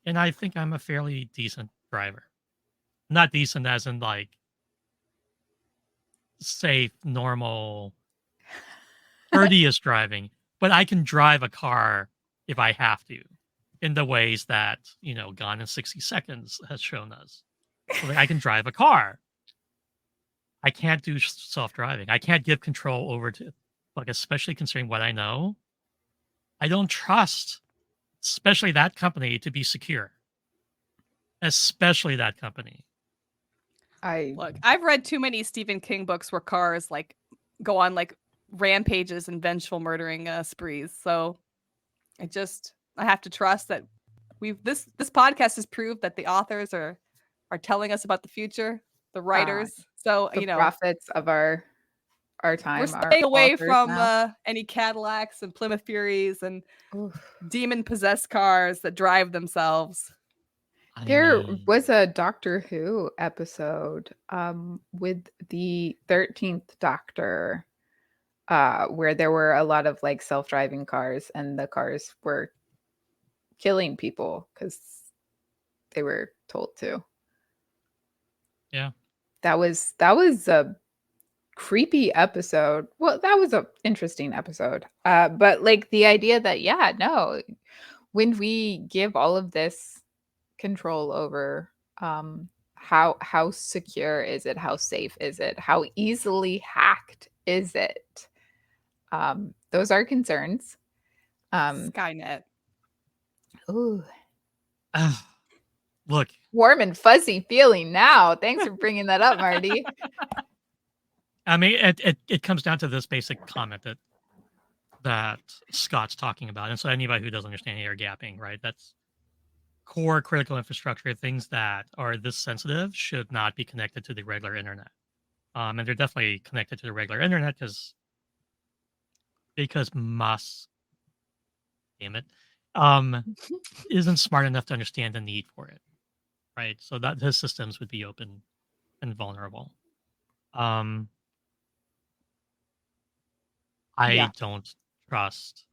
And I think I'm a fairly decent driver. Not decent as in like safe, normal, courteous driving, but I can drive a car if I have to, in the ways that, Gone in 60 Seconds has shown us. So I can drive a car. I can't do self-driving. I can't give control over to, like, especially considering what I know. I don't trust, especially that company, to be secure. Especially that company.
Look, I've read too many Stephen King books where cars like go on like rampages and vengeful murdering sprees. So I have to trust that this podcast has proved that the authors are telling us about the future, the writers. So
the prophets of our time.
We're staying away from any Cadillacs and Plymouth Furies and demon possessed cars that drive themselves.
There was a Doctor Who episode with the 13th Doctor where there were a lot of like self-driving cars, and the cars were killing people because they were told to.
Yeah.
That was a creepy episode. Well, that was an interesting episode. But like the idea that when we give all of this control over how secure is it, how safe is it, how easily hacked is it, those are concerns.
Skynet.
Ooh.
Look,
warm and fuzzy feeling now. Thanks for bringing that up, Marty.
I mean, it comes down to this basic comment that Scott's talking about. And so anybody who doesn't understand air gapping, right? That's core critical infrastructure. Things that are this sensitive should not be connected to the regular internet. And they're definitely connected to the regular internet because Musk, damn it, isn't smart enough to understand the need for it, right? So that his systems would be open and vulnerable. I don't trust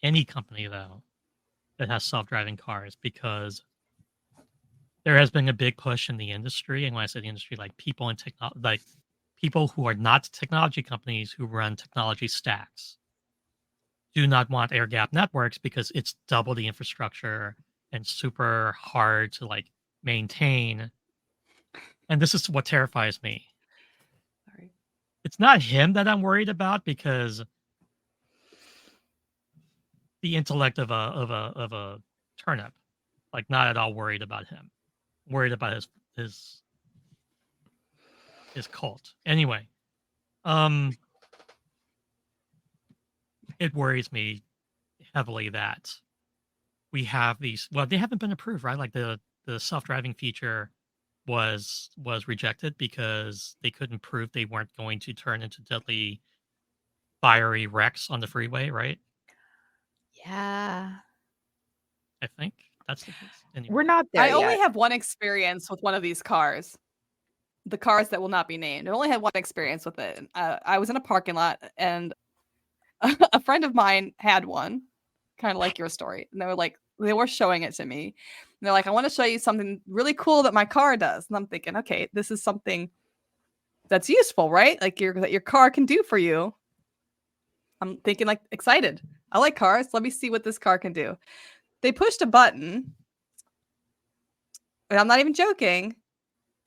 any company, though, that has self-driving cars, because there has been a big push in the industry. And when I say the industry, like people in like people who are not technology companies who run technology stacks, do not want air gap networks because it's double the infrastructure and super hard to like maintain. And this is what terrifies me.
Sorry.
It's not him that I'm worried about because the intellect of a turnip, like not at all worried about him. Worried about his cult. Anyway, it worries me heavily that we have these. Well, they haven't been approved, right? Like the self-driving feature was rejected because they couldn't prove they weren't going to turn into deadly fiery wrecks on the freeway, right?
Yeah.
I think that's the case. Anyway.
We're not there
I
yet.
only have one experience with one of these cars. The cars that will not be named. I only had one experience with it. I was in a parking lot, and a friend of mine had one, kind of like your story. And they were showing it to me. And they're like, I want to show you something really cool that my car does. And I'm thinking, okay, this is something that's useful, right? Like that your car can do for you. I'm thinking like excited. I like cars. Let me see what this car can do. They pushed a button, and I'm not even joking.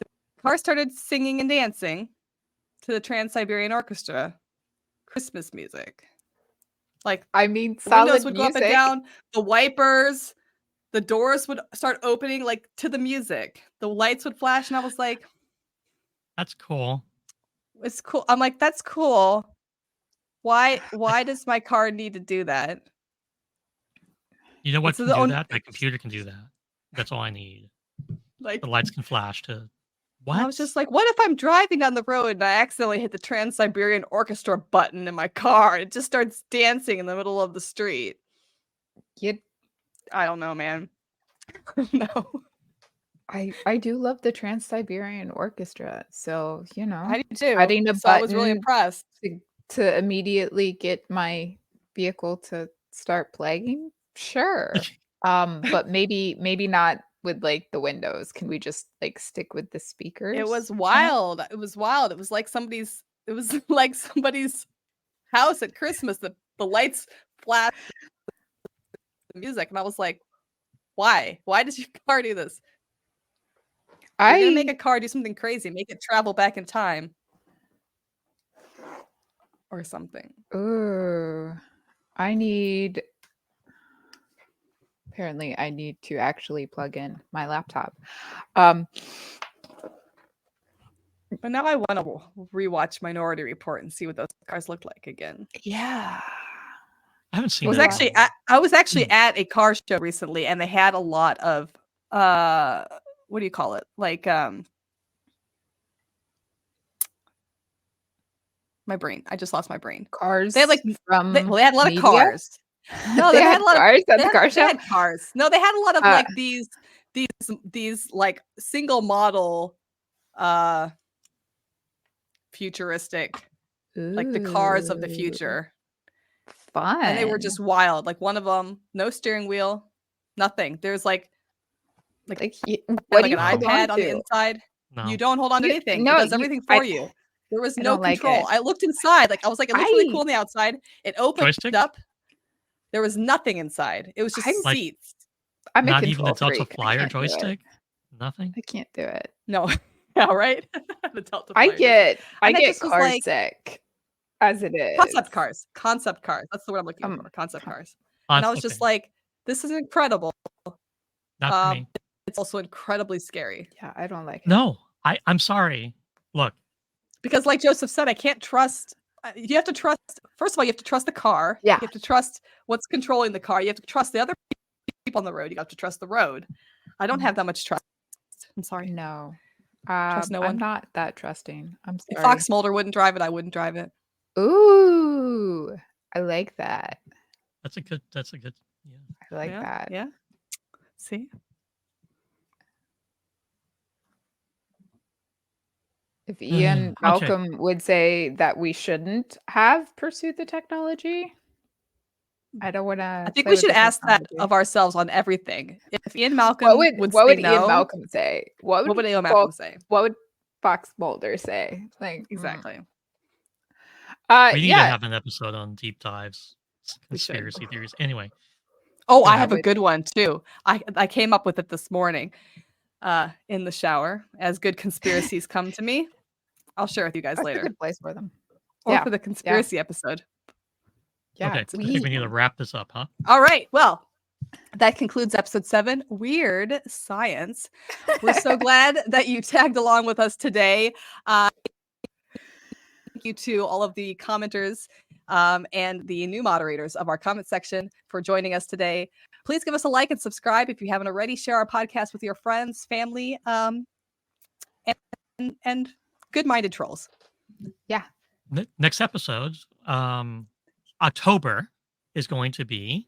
The car started singing and dancing to the Trans-Siberian Orchestra Christmas music. Like,
I mean,
the
solid
windows would go up and
music.
down, the wipers, the doors would start opening like to the music. The lights would flash, and I was like,
that's cool.
It's cool. I'm like, that's cool. Why does my car need to do that?
You know what
It's
can
the
do
own-
that? My computer can do that. That's all I need.
Like,
The lights can flash to what?
I was just like, what if I'm driving down the road and I accidentally hit the Trans-Siberian Orchestra button in my car? It just starts dancing in the middle of the street. I don't know, man. No.
I do love the Trans-Siberian Orchestra, so
I do too.
adding a
So I was really
button
impressed.
to immediately get my vehicle to start playing, sure. But maybe not with like the windows. Can we just like stick with the speakers?
It was wild. It was wild. It was like somebody's house at Christmas. The lights flashed the music, and I was like, why? Why does your car do this? You're gonna make a car do something crazy, make it travel back in time. Or something.
Ooh. Apparently I need to actually plug in my laptop.
But now I want to rewatch Minority Report and see what those cars look like again.
Yeah.
I haven't seen
I was
that
actually
one.
I was actually at a car show recently, and they had a lot of what do you call it? Like my brain. I just lost my brain.
Cars.
They had like
from
they had a lot
media?
of cars. No,
they
had
had
a lot
cars
of
at the car
they had
show.
cars. No, they had a lot of like these like single model futuristic, like the cars of the
Ooh,
future.
fun.
And they were just wild. Like one of them, no steering wheel, nothing. There's like
what
like
do
an
you hold
iPad on the
to?
inside.
No.
You don't hold on to anything.
No,
it does everything for you. There was
I
no
don't like
control.
it.
I looked inside. Like I was like, it looks really cool on the outside. It opened
Joystick?
up. There was nothing inside. It was just
I'm-
seats.
I'm a
Not even
control
the Delta
freak. I
Flyer
can't do it.
joystick? Nothing?
I can't do it.
No. Yeah, right? The Delta
I
Flyer.
get
And it
get
just was
car
like-
sick as it is.
Concept cars. Concept cars. That's the word I'm looking for. Concept cars. And I was just like, this is incredible.
Not for me.
It's also incredibly scary.
Yeah, I don't like it.
No, I'm sorry. Look,
Because like Joseph said, I can't trust. You have to trust. First of all, you have to trust the car.
Yeah.
You have to trust what's controlling the car. You have to trust the other people on the road. You have to trust the road. I don't have that much trust. I'm sorry.
No.
Trust no one.
I'm not that trusting. I'm
If
sorry.
Fox Mulder wouldn't drive it, I wouldn't drive it.
Ooh, I like that.
that's a good yeah.
I like
yeah,
that.
Yeah. See?
If Ian
Okay.
Malcolm would say that we shouldn't have pursued the technology, I don't want to.
I think we should ask that of ourselves on everything. If Ian Malcolm
What would
say
Ian
no,
Malcolm say? What
what would Ian Malcolm say?
What would Fox Mulder say? Like
Exactly.
We need to
yeah.
have an episode on deep dives
We should.
conspiracy theories. Anyway,
Oh, I
Yeah,
have a
but-
good one too. I came up with it this morning in the shower, as good conspiracies come to me. I'll share with you guys
That's a
later.
good place for them.
Or
Yeah,
for the conspiracy episode.
Yeah,
okay, I think we need to wrap this up, huh?
All right. Well, that concludes episode 7, Weird Science. We're so glad that you tagged along with us today. Thank you to all of the commenters and the new moderators of our comment section for joining us today. Please give us a like and subscribe if you haven't already. Share our podcast with your friends, family, and good-minded trolls.
Yeah.
Next episode, October, is going to be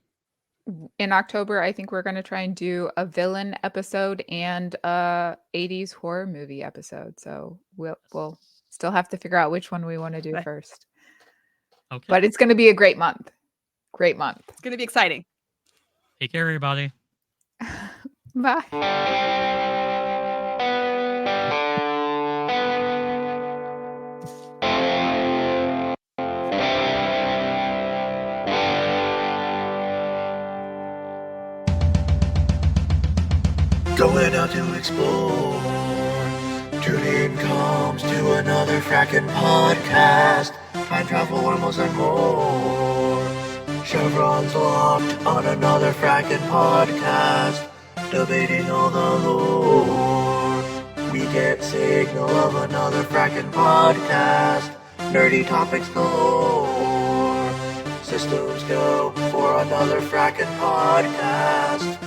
In October, I think we're going to try and do a villain episode and a 80s horror movie episode. So we'll still have to figure out which one we want to do
Right.
first.
okay.
But it's going to be a great month. Great month.
It's going to be exciting.
Take care, everybody.
Bye.
Going out to explore. Tune-in comes to another frackin' podcast. Time travel, wormholes, and more. Chevron's locked on another frackin' podcast. Debating all the lore. We get signal of another frackin' podcast. Nerdy topics galore. Systems go for another frackin' podcast.